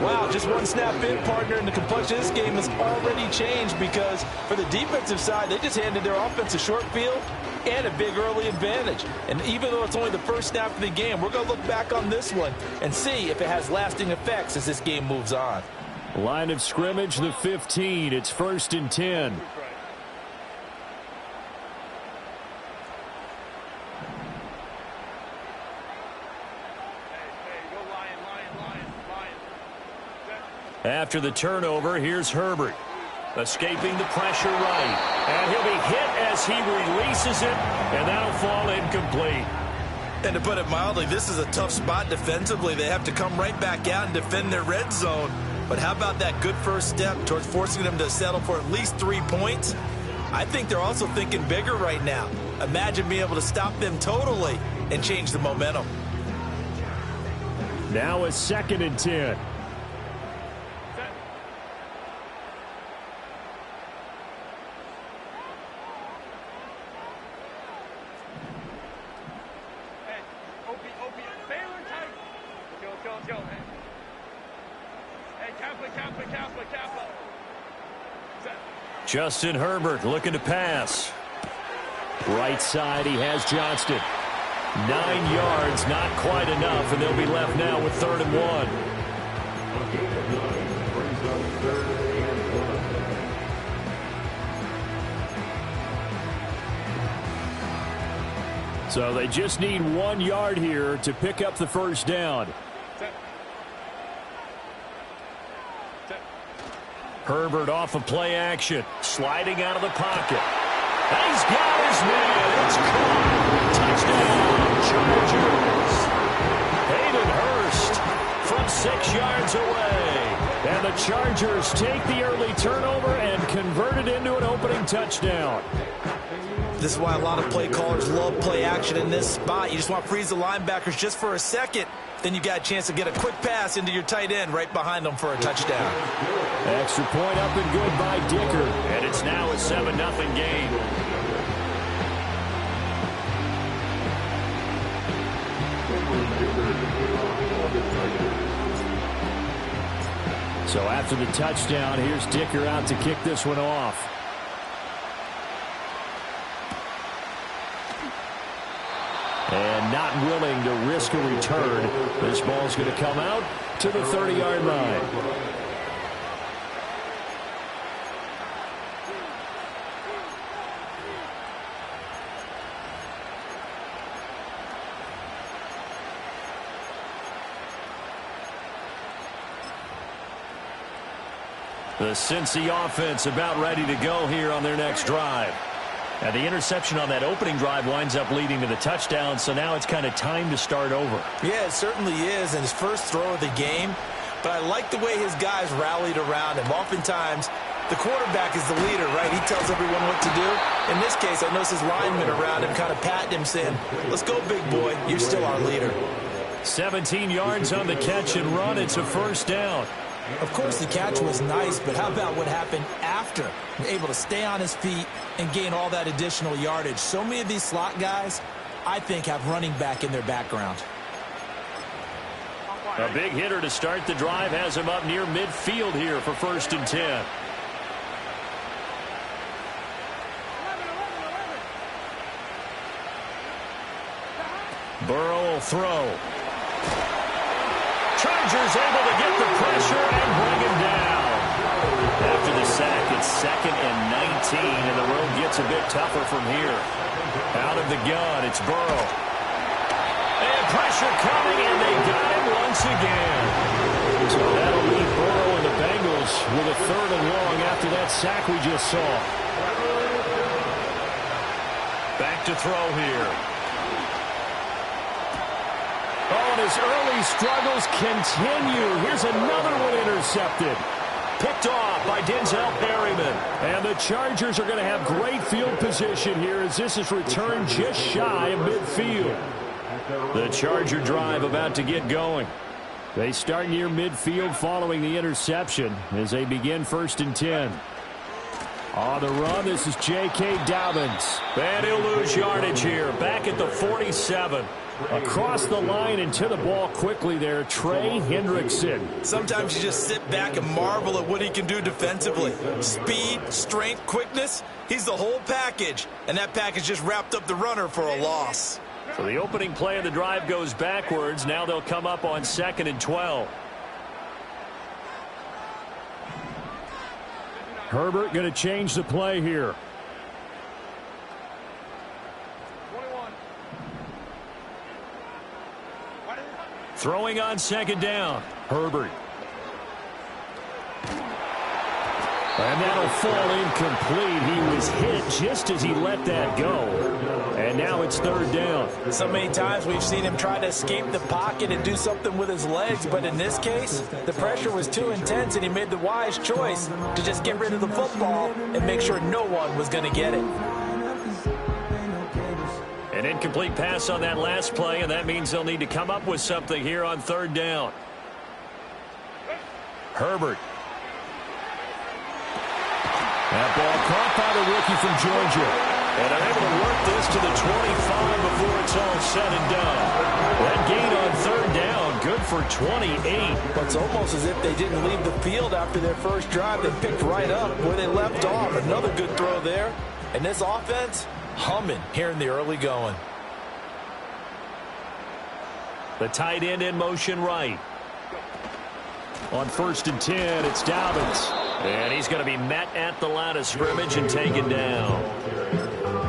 Wow, just one snap in, partner, and the complexion of this game has already changed because for the defensive side, they just handed their offense a short field and a big early advantage. And even though it's only the first snap of the game, we're going to look back on this one and see if it has lasting effects as this game moves on. Line of scrimmage, the 15. It's 1st and 10. Hey, go Lion. After the turnover, here's Herbert. Escaping the pressure right. And he'll be hit as he releases it, and that'll fall incomplete. And to put it mildly, this is a tough spot defensively. They have to come right back out and defend their red zone. But how about that good first step towards forcing them to settle for at least 3 points? I think they're also thinking bigger right now. Imagine being able to stop them totally and change the momentum. Now a 2nd and 10. Justin Herbert looking to pass. Right side, he has Johnston. 9 yards, not quite enough, and they'll be left now with 3rd and 1. So they just need 1 yard here to pick up the first down. Herbert off of play action, sliding out of the pocket. And he's got his man. It's caught. Touchdown, Chargers. Hayden Hurst from 6 yards away. And the Chargers take the early turnover and convert it into an opening touchdown. This is why a lot of play callers love play action in this spot. You just want to freeze the linebackers just for a second. Then you got a chance to get a quick pass into your tight end right behind them for a touchdown. Extra point up and good by Dicker. And it's now a 7-0 game. So after the touchdown, here's Dicker out to kick this one off. And not willing to risk a return. This ball's going to come out to the 30-yard line. The Cincy offense about ready to go here on their next drive. And the interception on that opening drive winds up leading to the touchdown, so now it's kind of time to start over. Yeah, it certainly is, and his first throw of the game. But I like the way his guys rallied around him. Oftentimes, The quarterback is the leader, right? He tells everyone what to do. In this case, I notice his linemen around him kind of patting him, saying, let's go, big boy. You're still our leader. 17 yards on the catch and run. It's a first down. Of course, the catch was nice, but how about what happened after? Able to stay on his feet and gain all that additional yardage. So many of these slot guys, I think, have running back in their background. A big hitter to start the drive has him up near midfield here for 1st and 10. Burrow will throw. Chargers able to get the pressure and bring him down. After the sack, it's 2nd and 19, and the road gets a bit tougher from here. Out of the gun, it's Burrow. And pressure coming, and they got him once again. So that'll leave Burrow and the Bengals with a 3rd and long after that sack we just saw. Back to throw here. Oh, and his early struggles continue. Here's another one intercepted. Picked off by Denzel Perryman. And the Chargers are going to have great field position here as this is returned just shy of midfield. The Charger drive about to get going. They start near midfield following the interception as they begin 1st and 10. On the run, this is J.K. Dobbins. And he'll lose yardage here. Back at the 47. Across the line and to the ball quickly there, Trey Hendrickson. Sometimes you just sit back and marvel at what he can do defensively. Speed, strength, quickness, he's the whole package. And that package just wrapped up the runner for a loss. So the opening play of the drive goes backwards. Now they'll come up on 2nd and 12. Herbert going to change the play here. Throwing on 2nd down. Herbert. And that'll fall incomplete. He was hit just as he let that go. And now it's 3rd down. So many times we've seen him try to escape the pocket and do something with his legs. But in this case, the pressure was too intense and he made the wise choice to just get rid of the football and make sure no one was going to get it. An incomplete pass on that last play, and that means they'll need to come up with something here on 3rd down. Herbert. That ball caught by the rookie from Georgia. And they're able to work this to the 25 before it's all said and done. That gain on 3rd down, good for 28. But it's almost as if they didn't leave the field after their first drive. They picked right up where they left off. Another good throw there. And this offense, humming here in the early going. The tight end in motion right. On 1st and 10, it's Dobbins. And he's going to be met at the line of scrimmage and taken down.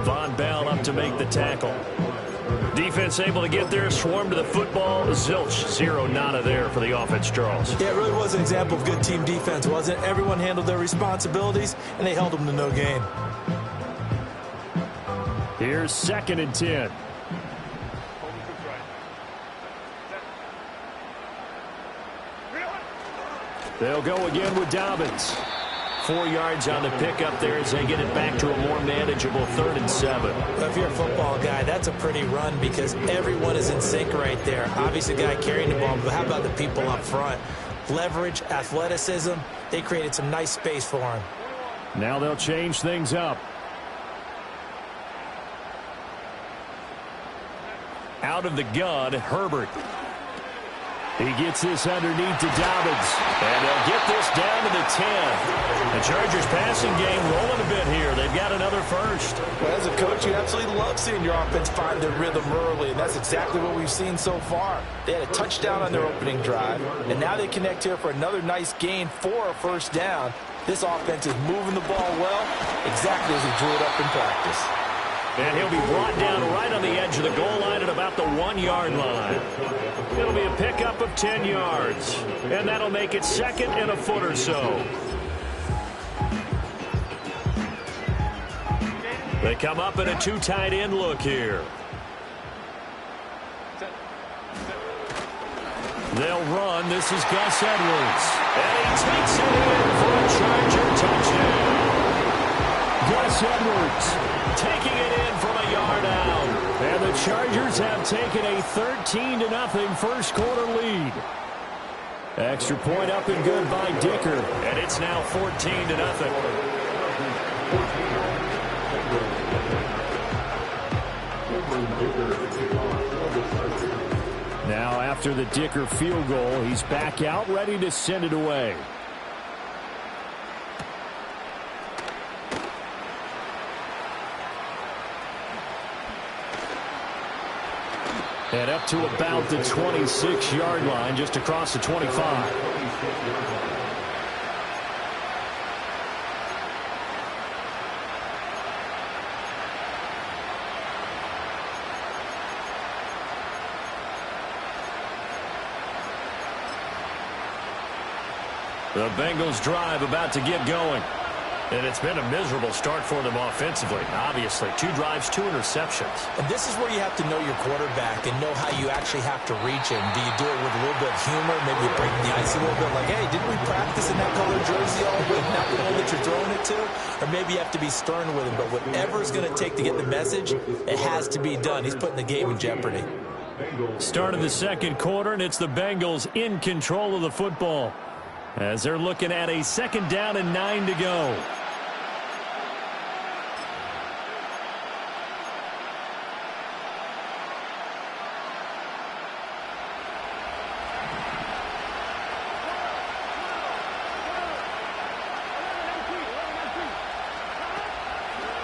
Von Bell up to make the tackle. Defense able to get there, swarm to the football. Zilch, 0 nada there for the offense, Charles. Yeah, it really was an example of good team defense, wasn't it? Everyone handled their responsibilities, and they held them to no gain. Here's 2nd and 10. They'll go again with Dobbins. 4 yards on the pickup there as they get it back to a more manageable 3rd and 7. If you're a football guy, that's a pretty run because everyone is in sync right there. Obviously, the guy carrying the ball, but how about the people up front? Leverage, athleticism, they created some nice space for him. Now they'll change things up. Out of the gun, Herbert. He gets this underneath to Dobbins. And they'll get this down to the 10. The Chargers passing game rolling a bit here. They've got another first. Well, as a coach, you absolutely love seeing your offense find their rhythm early, and that's exactly what we've seen so far. They had a touchdown on their opening drive, and now they connect here for another nice gain for a 1st down. This offense is moving the ball well, exactly as he drew it up in practice. And he'll be brought down right on the edge of the goal line at about the 1-yard line. It'll be a pickup of 10 yards. And that'll make it 2nd and a foot or so. They come up in a 2 tight end look here. They'll run. This is Gus Edwards. And he takes it in for a Charger touchdown. Gus Edwards taking it in from a yard out. And the Chargers have taken a 13-0 first quarter lead. Extra point up and good by Dicker. And it's now 14-0. Now after the Dicker field goal, he's back out ready to send it away. And up to about the 26-yard line, just across the 25. The Bengals drive about to get going. And it's been a miserable start for them offensively. Obviously, 2 drives, 2 interceptions. And this is where you have to know your quarterback and know how you actually have to reach him. Do you do it with a little bit of humor? Maybe you break the ice a little bit like, hey, didn't we practice in that color jersey all week? Not the one that you're throwing it to? Or maybe you have to be stern with him. But whatever it's going to take to get the message, it has to be done. He's putting the game in jeopardy. Start of the second quarter, and it's the Bengals in control of the football as they're looking at a 2nd down and 9 to go.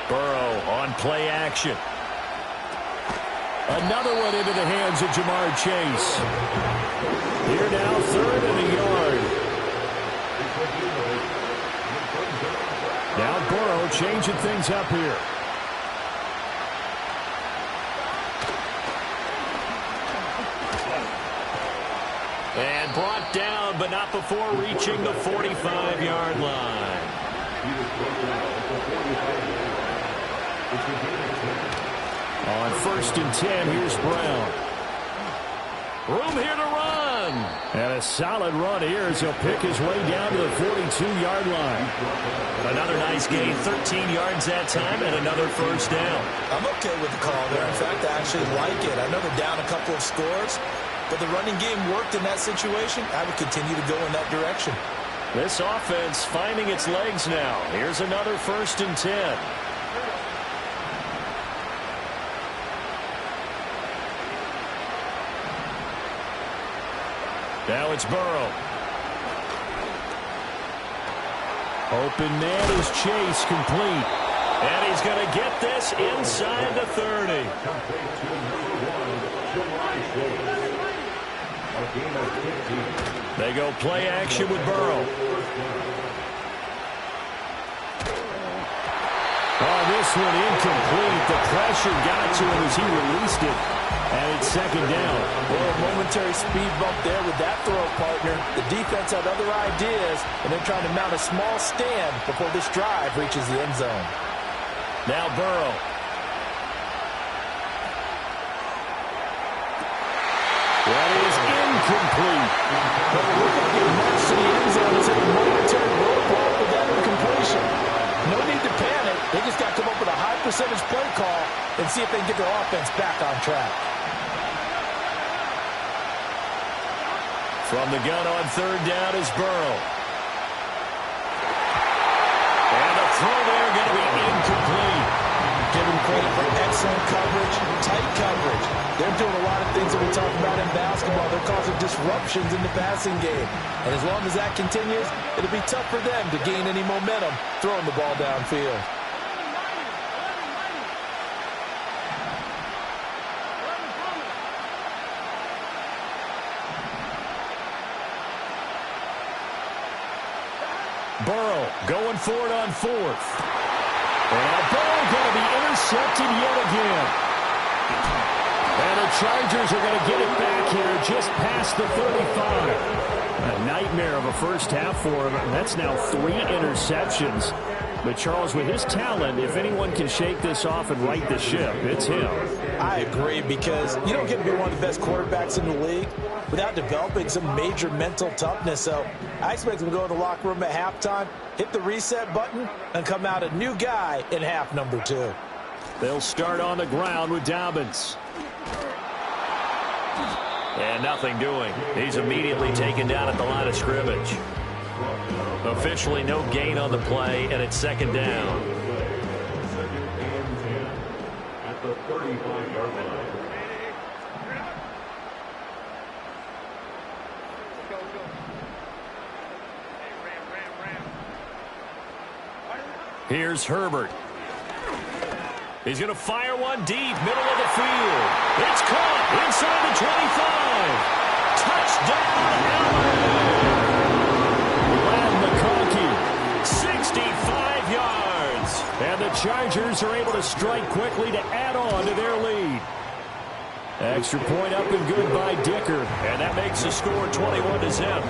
Burrow on play action. Another one into the hands of Jamar Chase. Here now, 3rd and a yard. Now Burrow changing things up here. And brought down, but not before reaching the 45-yard line. On 1st and 10, here's Brown. Room here to run. And a solid run here as he'll pick his way down to the 42-yard line. Another nice gain, 13 yards that time, and another 1st down. I'm okay with the call there. In fact, I actually like it. I know they're down a couple of scores, but the running game worked in that situation. I would continue to go in that direction. This offense finding its legs now. Here's another 1st and 10. Now it's Burrow. Open man is Chase, complete. And he's going to get this inside the 30. They go play action with Burrow. Oh, this one incomplete. The pressure got to him as he released it. And it's 2nd down. Well, a momentary speed bump there with that throw, partner. The defense had other ideas, and they're trying to mount a small stand before this drive reaches the end zone. Now Burrow. That is incomplete. But it looked like it marched to the end zone as a momentary roadblock with that incompletion. No need to panic. They just got to come up with a high percentage play call and see if they can get their offense back on track. From the gun on 3rd down is Burrow. And the throw there going to be incomplete. Give him credit for excellent coverage, tight coverage. They're doing a lot of things that we talk about in basketball. They're causing disruptions in the passing game. And as long as that continues, it'll be tough for them to gain any momentum throwing the ball downfield. Burrow going for it on 4th. And Burrow going to be intercepted yet again. And the Chargers are going to get it back here just past the 35. A nightmare of a first half for him. And that's now 3 interceptions. But, Charles, with his talent, if anyone can shake this off and right the ship, it's him. I agree, because you don't get to be one of the best quarterbacks in the league without developing some major mental toughness. So I expect him to go in the locker room at halftime, hit the reset button, and come out a new guy in half number 2. They'll start on the ground with Dobbins. And nothing doing. He's immediately taken down at the line of scrimmage. Officially no gain on the play, and it's second down. Second and 10 at the 35-yard line. Here's Herbert. He's going to fire one deep, middle of the field. It's caught inside the 25. Touchdown, Allen. Len McConkey, 65 yards. And the Chargers are able to strike quickly to add on to their lead. Extra point up and good by Dicker. And that makes the score 21-0.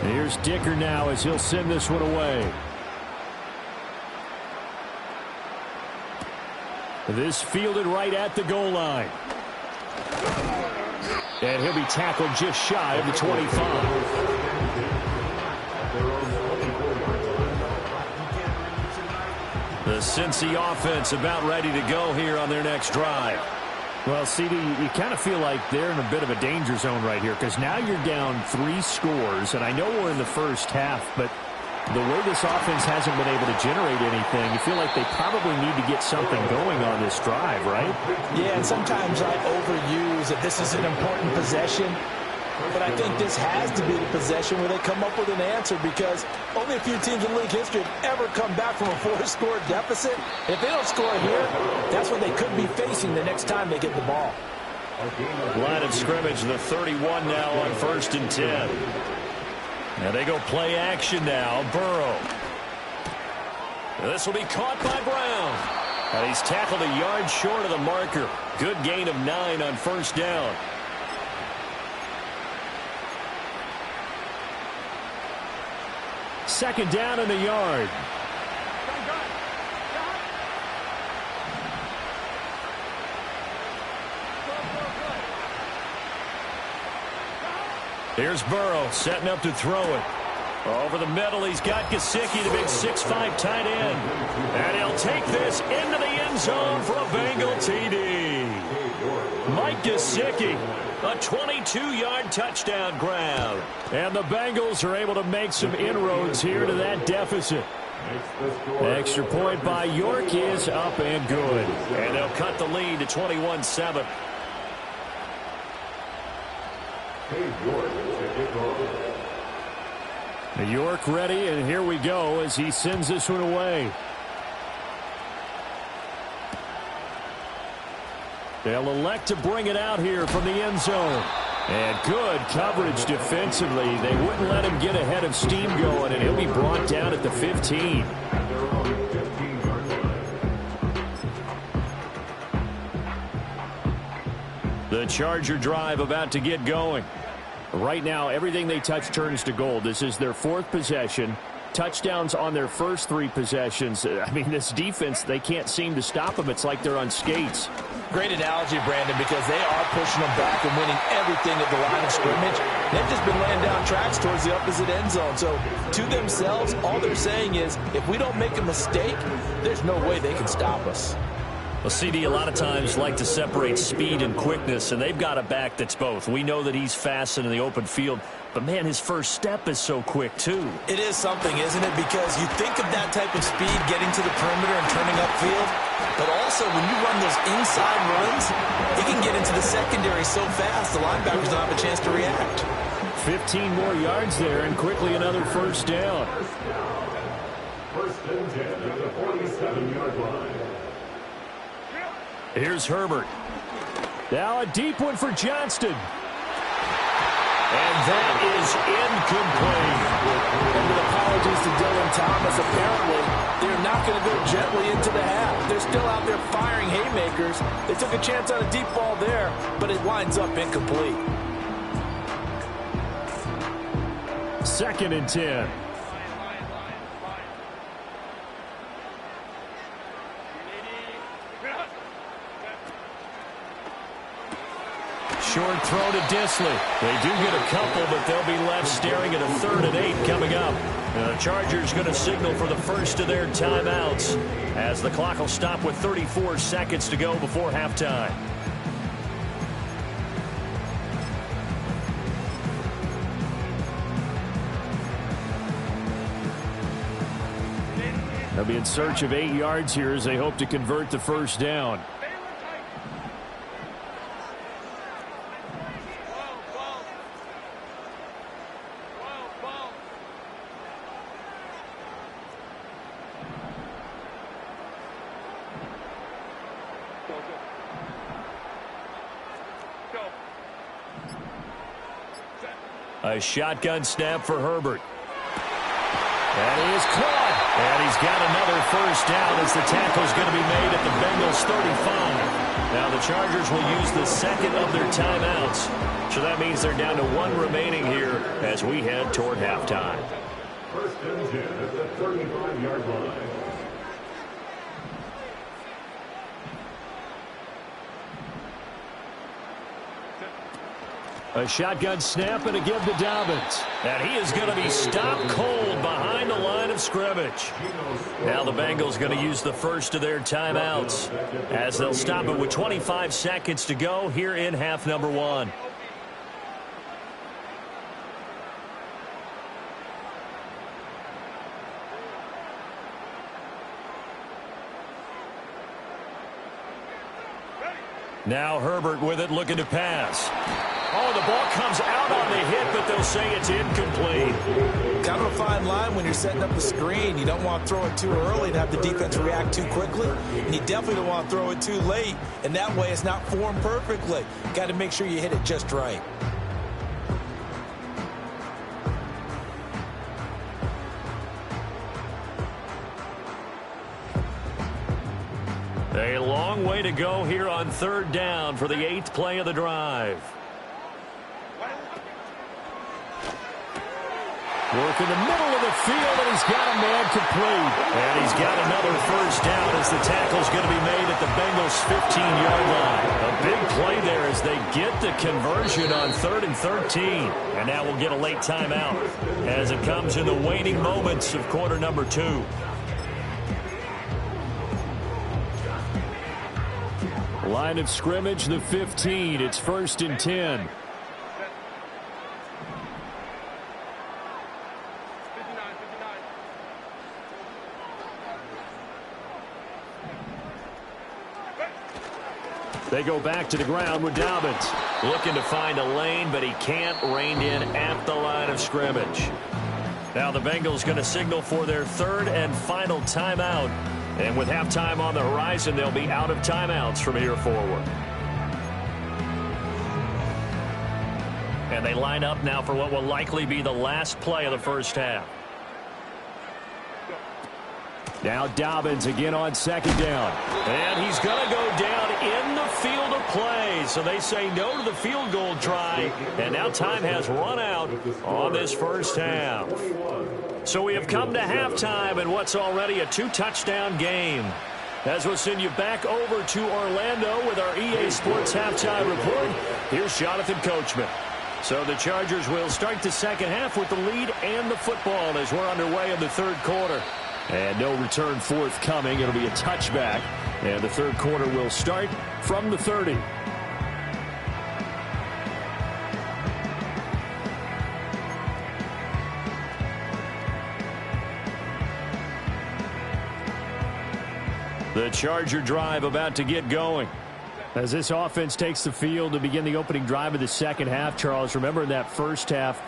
Here's Dicker now as he'll send this one away. This fielded right at the goal line. And he'll be tackled just shy of the 25. The Cincy offense about ready to go here on their next drive. Well, CD, you kind of feel like they're in a bit of a danger zone right here, because now you're down 3 scores, and I know we're in the first half, but the way this offense hasn't been able to generate anything, you feel like they probably need to get something going on this drive, right? Yeah, and sometimes I overuse that this is an important possession, but I think this has to be the possession where they come up with an answer, because only a few teams in league history have ever come back from a 4-score deficit. If they don't score here, that's what they could be facing the next time they get the ball. Line of scrimmage, the 31 now on 1st and 10. And they go play action now. Burrow. This will be caught by Brown. And he's tackled a yard short of the marker. Good gain of 9 on 1st down. Second down in the yard. Here's Burrow setting up to throw it. Over the middle, he's got Gesicki, the big 6'5" tight end. And he'll take this into the end zone for a Bengal TD. Mike Gesicki, a 22-yard touchdown grab. And the Bengals are able to make some inroads here to that deficit. Extra point by York is up and good. And they'll cut the lead to 21-7. York ready, and here we go as he sends this one away. They'll elect to bring it out here from the end zone. And good coverage defensively. They wouldn't let him get ahead of steam going, and he'll be brought down at the 15. The Charger drive about to get going. Right now, everything they touch turns to gold. This is their 4th possession. Touchdowns on their first 3 possessions. I mean, this defense, they can't seem to stop them. It's like they're on skates. Great analogy, Brandon, because they are pushing them back and winning everything at the line of scrimmage. They've just been laying down tracks towards the opposite end zone. So, to themselves, all they're saying is, if we don't make a mistake, there's no way they can stop us. Well, CD, a lot of times like to separate speed and quickness, and they've got a back that's both. We know that he's fast in the open field, but, man, his first step is so quick, too. It is something, isn't it? Because you think of that type of speed getting to the perimeter and turning upfield, but also when you run those inside runs, he can get into the secondary so fast the linebackers don't have a chance to react. 15 more yards there, and quickly another first down. First and 10 at the 47-yard line. Here's Herbert. Now a deep one for Johnston. And that is incomplete. And with apologies to Dylan Thomas, apparently they're not going to go gently into the half. They're still out there firing haymakers. They took a chance on a deep ball there, but it winds up incomplete. 2nd and 10. Short throw to Disley. They do get a couple, but they'll be left staring at a 3rd and 8 coming up. The Chargers going to signal for the first of their timeouts as the clock will stop with 34 seconds to go before halftime. They'll be in search of 8 yards here as they hope to convert the first down. A shotgun snap for Herbert. And he is caught. And he's got another first down as the tackle's going to be made at the Bengals 35. Now the Chargers will use the second of their timeouts. So that means they're down to 1 remaining here as we head toward halftime. First and 10 at the 35-yard line. A shotgun snap and a give to Dobbins. And he is going to be stopped cold behind the line of scrimmage. Now the Bengals going to use the first of their timeouts as they'll stop it with 25 seconds to go here in half number 1. Now Herbert with it, looking to pass. Oh, the ball comes out on the hit, but they'll say it's incomplete. Kind of a fine line when you're setting up the screen. You don't want to throw it too early and have the defense react too quickly. And you definitely don't want to throw it too late. And that way it's not formed perfectly. Got to make sure you hit it just right. A long way to go here on 3rd down for the 8th play of the drive. Work in the middle of the field, and he's got a man complete. And he's got another first down as the tackle's going to be made at the Bengals' 15-yard line. A big play there as they get the conversion on 3rd and 13. And now we'll get a late timeout as it comes in the waning moments of quarter number 2. Line of scrimmage, the 15. It's 1st and 10. They go back to the ground with Dobbins. Looking to find a lane, but he can't. Reined in at the line of scrimmage. Now the Bengals going to signal for their 3rd and final timeout. And with halftime on the horizon, they'll be out of timeouts from here forward. And they line up now for what will likely be the last play of the first half. Now Dobbins again on 2nd down. And he's going to go down in the field of play. So they say no to the field goal try. And now time has run out on this first half. So we have come to halftime in what's already a 2-touchdown game. As we'll send you back over to Orlando with our EA Sports Halftime Report, here's Jonathan Coachman. So the Chargers will start the second half with the lead and the football as we're underway in the 3rd quarter. And no return forthcoming. It'll be a touchback. And the 3rd quarter will start from the 30. The Charger drive about to get going. As this offense takes the field to begin the opening drive of the second half, Charles, remember in that first half,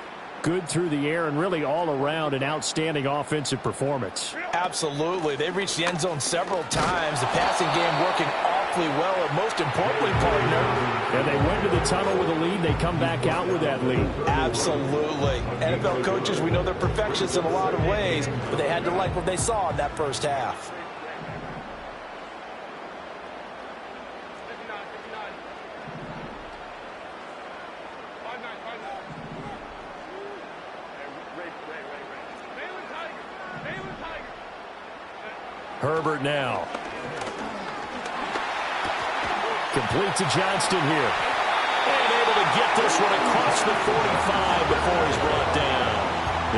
good through the air and really all around an outstanding offensive performance. Absolutely. They reached the end zone several times. The passing game working awfully well, and most importantly, partner. And they went to the tunnel with a lead. They come back out with that lead. Absolutely. NFL coaches, we know they're perfectionists in a lot of ways, but they had to like what they saw in that first half. Herbert now. Complete to Johnston here. And able to get this one across the 45 before he's brought down.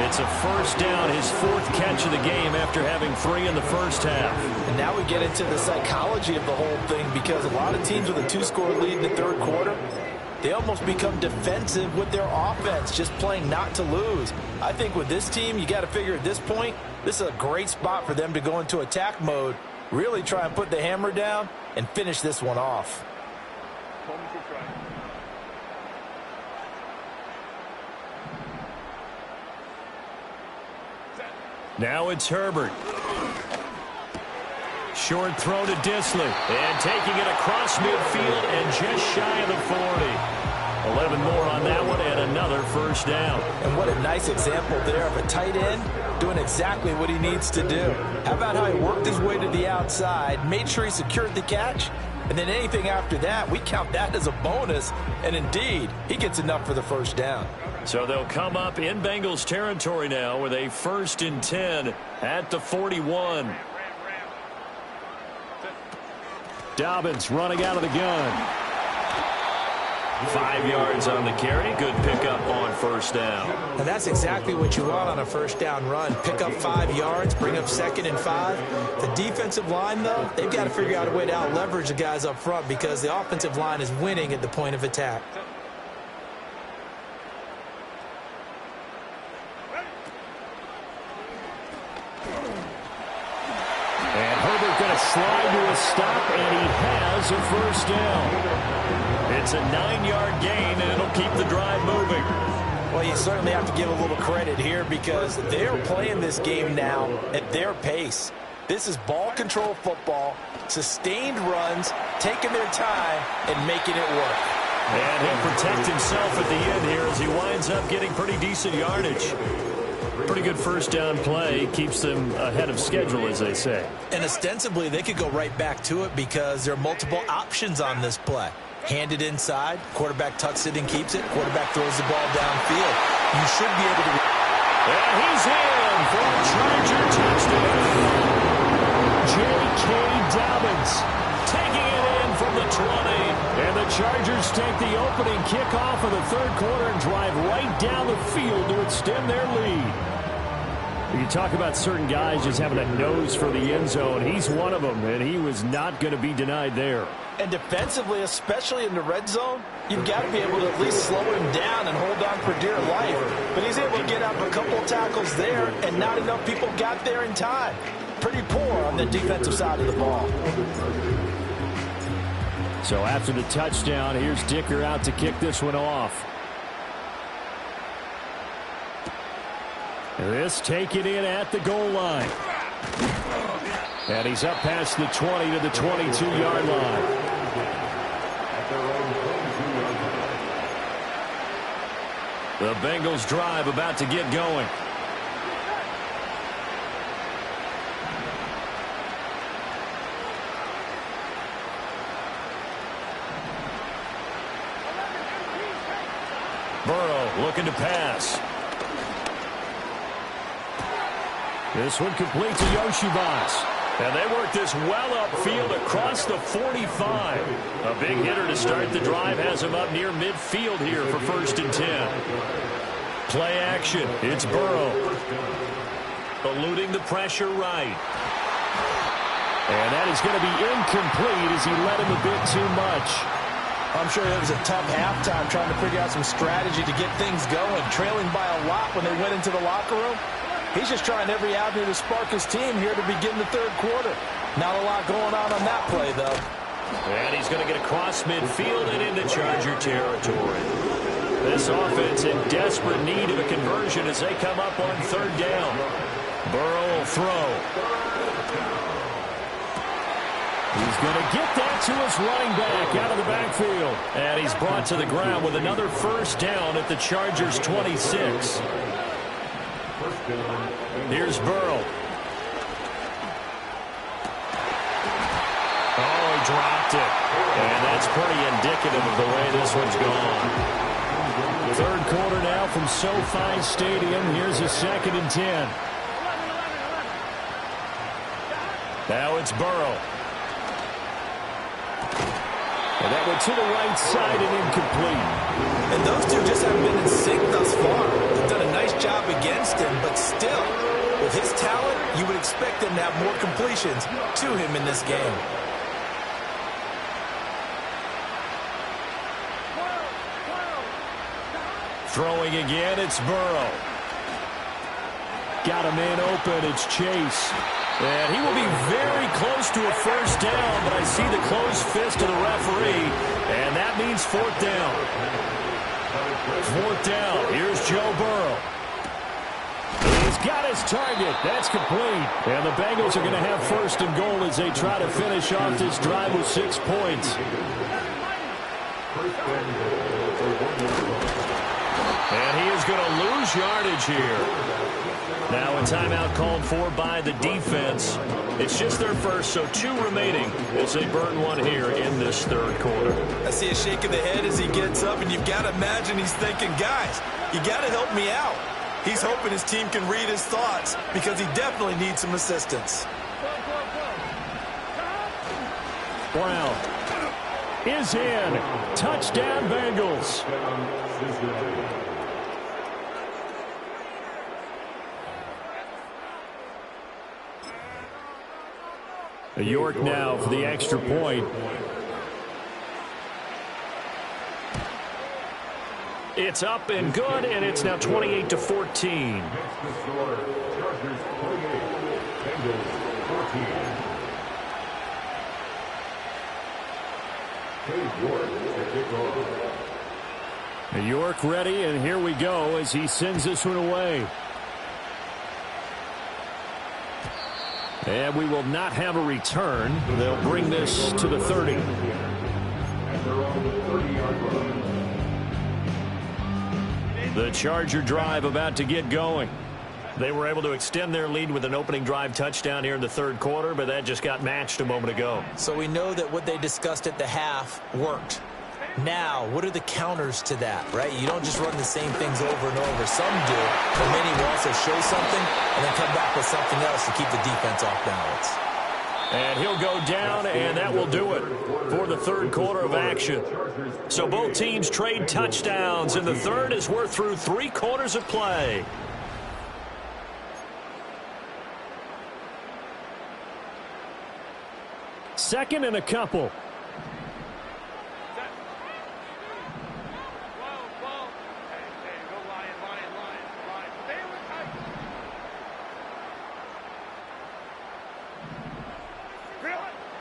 It's a first down, his fourth catch of the game after having 3 in the first half. And now we get into the psychology of the whole thing, because a lot of teams with a 2-score lead in the third quarter, they almost become defensive with their offense, just playing not to lose. I think with this team, you got to figure at this point, this is a great spot for them to go into attack mode, really try and put the hammer down and finish this one off. Now it's Herbert. Short throw to Disley. And taking it across midfield and just shy of the 40. 11 more on that one and another first down. And what a nice example there of a tight end doing exactly what he needs to do. How about how he worked his way to the outside, made sure he secured the catch, and then anything after that, we count that as a bonus. And indeed, he gets enough for the first down. So they'll come up in Bengals territory now with a 1st and 10 at the 41. Dobbins running out of the gun. 5 yards on the carry. Good pickup on first down. And that's exactly what you want on a first down run. Pick up 5 yards, bring up 2nd and 5. The defensive line, though, they've got to figure out a way to out-leverage the guys up front, because the offensive line is winning at the point of attack. And Herbert going to slide to a stop, and he has a first down. It's a 9-yard gain, and it'll keep the drive moving. Well, you certainly have to give a little credit here, because they're playing this game now at their pace. This is ball control football, sustained runs, taking their time, and making it work. And he'll protect himself at the end here as he winds up getting pretty decent yardage. Pretty good first down play. Keeps them ahead of schedule, as they say. And ostensibly, they could go right back to it, because there are multiple options on this play. Hand it inside, quarterback tucks it and keeps it, quarterback throws the ball downfield. You should be able to... And he's in for a Charger touchdown. J.K. Dobbins taking it in from the 20. And the Chargers take the opening kickoff of the third quarter and drive right down the field to extend their lead. You talk about certain guys just having a nose for the end zone. He's one of them, and he was not going to be denied there. And defensively, especially in the red zone, you've got to be able to at least slow him down and hold on for dear life. But he's able to get out a couple of tackles there, and not enough people got there in time. Pretty poor on the defensive side of the ball. So after the touchdown, here's Dicker out to kick this one off. This taken in at the goal line. And he's up past the 20 to the 22-yard line. The Bengals drive about to get going. Burrow looking to pass. This one complete to Yoshibas. And they work this well upfield across the 45. A big hitter to start the drive has him up near midfield here for 1st and 10. Play action. It's Burrow. Eluding the pressure right. And that is going to be incomplete as he led him a bit too much. I'm sure it was a tough halftime trying to figure out some strategy to get things going. Trailing by a lot when they went into the locker room. He's just trying every avenue to spark his team here to begin the third quarter. Not a lot going on that play, though. And he's going to get across midfield and into Charger territory. This offense in desperate need of a conversion as they come up on 3rd down. Burrow will throw. He's going to get that to his running back out of the backfield. And he's brought to the ground with another first down at the Chargers' 26. Here's Burrow. Oh, he dropped it. And that's pretty indicative of the way this one's gone. Third quarter now from SoFi Stadium. Here's a 2nd and 10. Now it's Burrow. And that went to the right side and incomplete. And those two just haven't been in sync thus far. They've done a nice job against him, but still, with his talent, you would expect him to have more completions to him in this game. Throwing again, it's Burrow. Got a man open, it's Chase. And he will be very close to a first down, but I see the closed fist of the referee, and that means fourth down. Fourth down, here's Joe Burrow. He's got his target, that's complete. And the Bengals are going to have first and goal as they try to finish off this drive with 6 points. And he is going to lose yardage here. Now a timeout called for by the defense. It's just their first, so 2 remaining as they burn one here in this third quarter. I see a shake of the head as he gets up, and you've got to imagine he's thinking, guys, you got to help me out. He's hoping his team can read his thoughts because he definitely needs some assistance. Brown is in. Touchdown, Bengals. York now for the extra point. It's up and good, and it's now 28-14. York ready, and here we go as he sends this one away. And we will not have a return. They'll bring this to the 30. The Charger drive about to get going. They were able to extend their lead with an opening drive touchdown here in the third quarter, but that just got matched a moment ago. So we know that what they discussed at the half worked. Now, what are the counters to that, right? You don't just run the same things over and over. Some do, but many will also show something and then come back with something else to keep the defense off balance. And he'll go down, and that will do it for the third quarter of action. So both teams trade touchdowns, and the third as we're through 3 quarters of play. Second and a couple.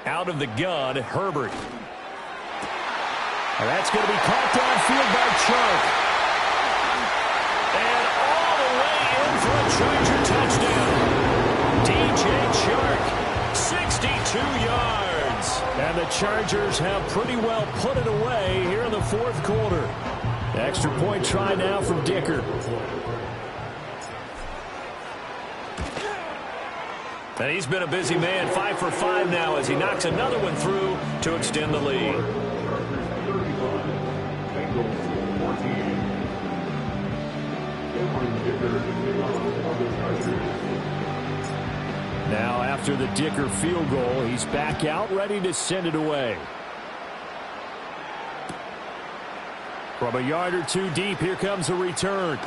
Out of the gun, Herbert. And that's going to be caught downfield by Chark. And all the way in for a Charger touchdown. DJ Chark, 62 yards. And the Chargers have pretty well put it away here in the fourth quarter. Extra point try now from Dicker. And he's been a busy man, 5 for 5 now as he knocks another one through to extend the lead. Now after the Dicker field goal, he's back out ready to send it away. From a yard or 2 deep, here comes a return.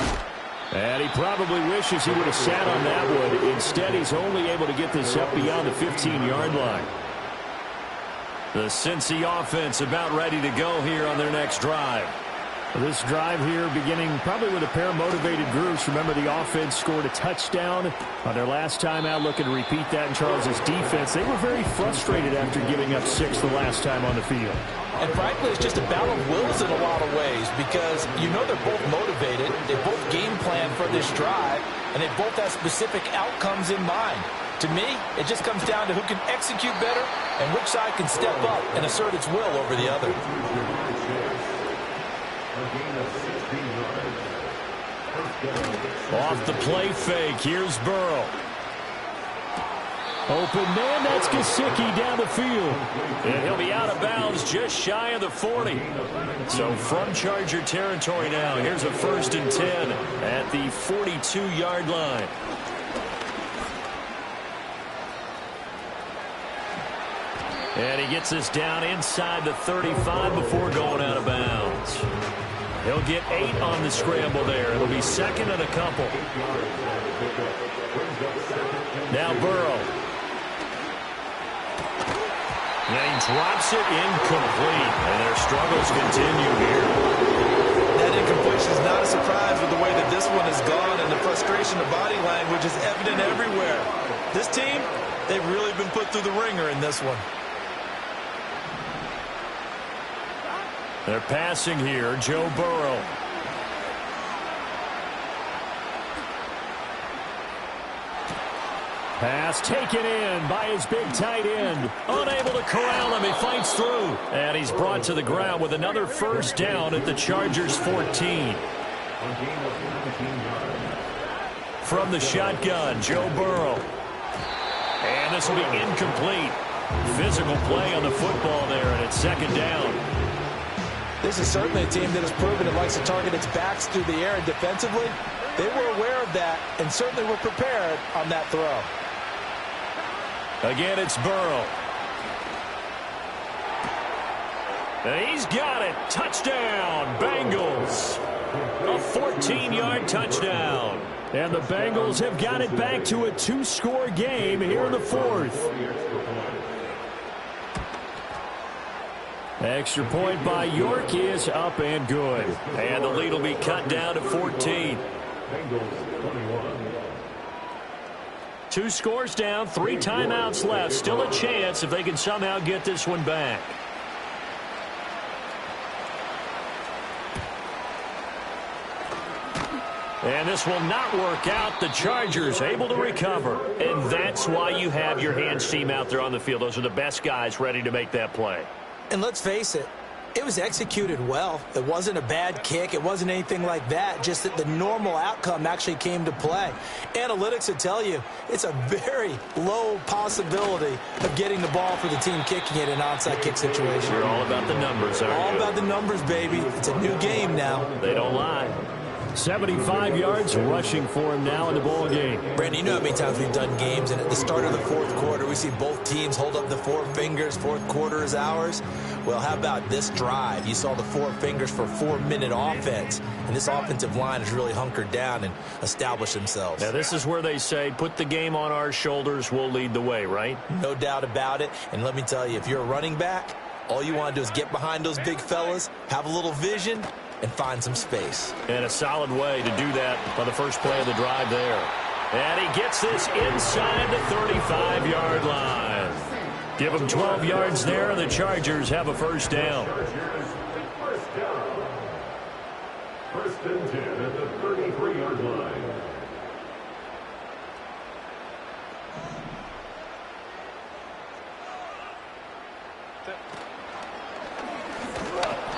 And he probably wishes he would have sat on that one. Instead, he's only able to get this up beyond the 15-yard line. The Cincy offense about ready to go here on their next drive. This drive here beginning probably with a pair of motivated groups. Remember, the offense scored a touchdown on their last time out, looking to repeat that in Charles' defense. They were very frustrated after giving up 6 the last time on the field. And frankly, it's just a battle of wills in a lot of ways because you know they're both motivated. They both game plan for this drive, and they both have specific outcomes in mind. To me, it just comes down to who can execute better and which side can step up and assert its will over the other. Off the play fake, here's Burrow. Open man, that's Gesicki down the field. And he'll be out of bounds just shy of the 40. So from Charger territory now, here's a 1st and 10 at the 42-yard line. And he gets this down inside the 35 before going out of bounds. He'll get 8 on the scramble there. It'll be second and a couple. Now Burrow. And he drops it incomplete. And their struggles continue here. That incompletion is not a surprise with the way that this one has gone, and the frustration of body language is evident everywhere. This team, they've really been put through the ringer in this one. They're passing here, Joe Burrow. Pass taken in by his big tight end. Unable to corral him. He fights through. And he's brought to the ground with another first down at the Chargers 14. From the shotgun, Joe Burrow. And this will be incomplete. Physical play on the football there, and it's second down. This is certainly a team that has proven it likes to target its backs through the air, and defensively, they were aware of that and certainly were prepared on that throw. Again, it's Burrow. And he's got it. Touchdown, Bengals. A 14-yard touchdown. And the Bengals have got it back to a 2-score game here in the fourth. Extra point by York is up and good. And the lead will be cut down to 14. 2 scores down, 3 timeouts left. Still a chance if they can somehow get this one back. And this will not work out. The Chargers able to recover. And that's why you have your hands team out there on the field. Those are the best guys ready to make that play. And let's face it, it was executed well. It wasn't a bad kick. It wasn't anything like that. Just that the normal outcome actually came to play. Analytics would tell you it's a very low possibility of getting the ball for the team kicking it in an onside kick situation. You're all about the numbers, aren't you? All about the numbers, baby. It's a new game now. They don't lie. 75 yards rushing for him now in the ball game. Brandon, you know how many times we've done games, and at the start of the fourth quarter, we see both teams hold up the 4 fingers, fourth quarter is ours. Well, how about this drive? You saw the 4 fingers for 4-minute offense, and this offensive line has really hunkered down and established themselves. Now, this is where they say, put the game on our shoulders, we'll lead the way, right? No doubt about it, and let me tell you, if you're a running back, all you want to do is get behind those big fellas, have a little vision, and find some space. And a solid way to do that on the first play of the drive there. And he gets this inside the 35-yard line. Give him 12 yards there, and the Chargers have a first down. First and 10 at the 33-yard line.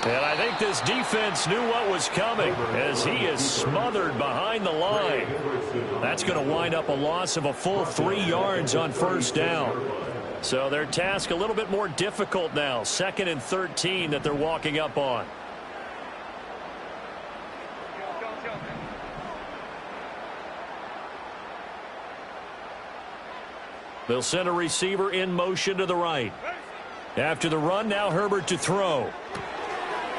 And I think this defense knew what was coming as he is smothered behind the line. That's going to wind up a loss of a full 3 yards on first down. So their task a little bit more difficult now. 2nd and 13 that they're walking up on. They'll send a receiver in motion to the right. After the run, now Herbert to throw.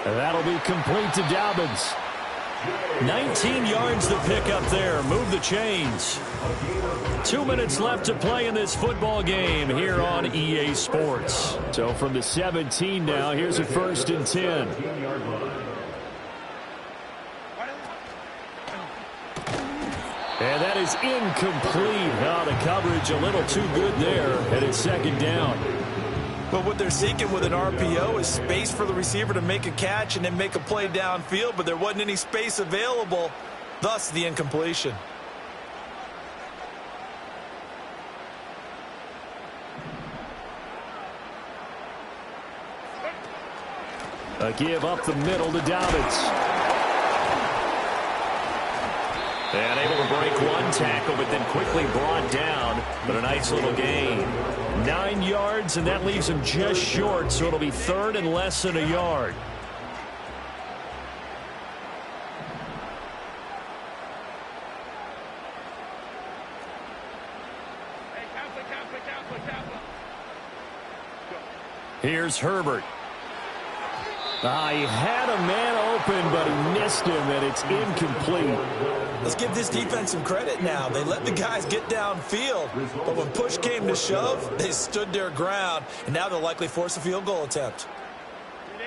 And that'll be complete to Dobbins. 19 yards to pick up there. Move the chains. 2 minutes left to play in this football game here on EA Sports. So from the 17 now, here's a 1st and 10. And that is incomplete. Oh, the coverage a little too good there. And it's 2nd down. But what they're seeking with an RPO is space for the receiver to make a catch and then make a play downfield, but there wasn't any space available, thus the incompletion. A give up the middle to Dobbins. And able to break one tackle, but then quickly brought down. But a nice little gain. 9 yards, and that leaves him just short, so it'll be 3rd and less than a yard. Here's Herbert. He had a man open, but he missed him, and it's incomplete. Let's give this defense some credit now. They let the guys get downfield, but when push came to shove, they stood their ground, and now they'll likely force a field goal attempt.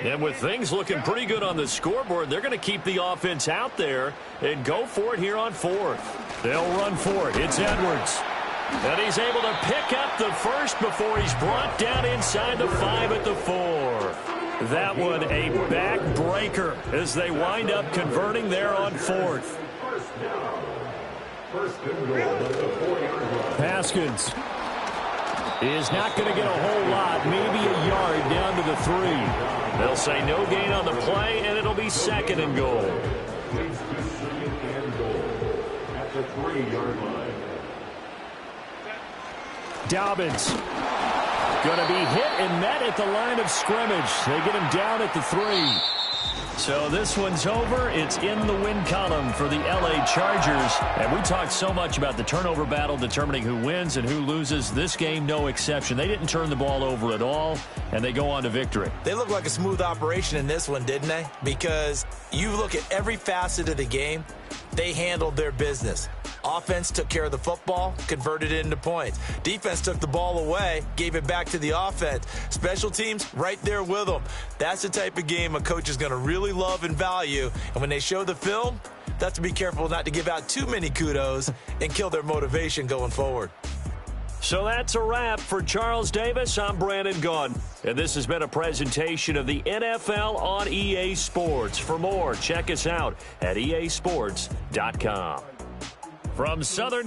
And with things looking pretty good on the scoreboard, they're going to keep the offense out there and go for it here on 4th. They'll run for it. It's Edwards. And he's able to pick up the first before he's brought down inside the 5 at the 4. That one a backbreaker as they wind up converting there on 4th. Haskins is not going to get a whole lot, maybe a yard down to the 3. They'll say no gain on the play, and it'll be 2nd and goal. At the 3-yard line. Dobbins going to be hit and met at the line of scrimmage. They get him down at the 3. So this one's over. It's in the win column for the L.A. Chargers. And we talked so much about the turnover battle determining who wins and who loses. This game, no exception. They didn't turn the ball over at all, and they go on to victory. They look like a smooth operation in this one, didn't they? Because you look at every facet of the game, they handled their business. Offense took care of the football, converted it into points. Defense took the ball away, gave it back to the offense. Special teams, right there with them. That's the type of game a coach is going to really love and value. And when they show the film, they have to be careful not to give out too many kudos and kill their motivation going forward. So that's a wrap for Charles Davis. I'm Brandon Gaudin. And this has been a presentation of the NFL on EA Sports. For more, check us out at easports.com. From Southern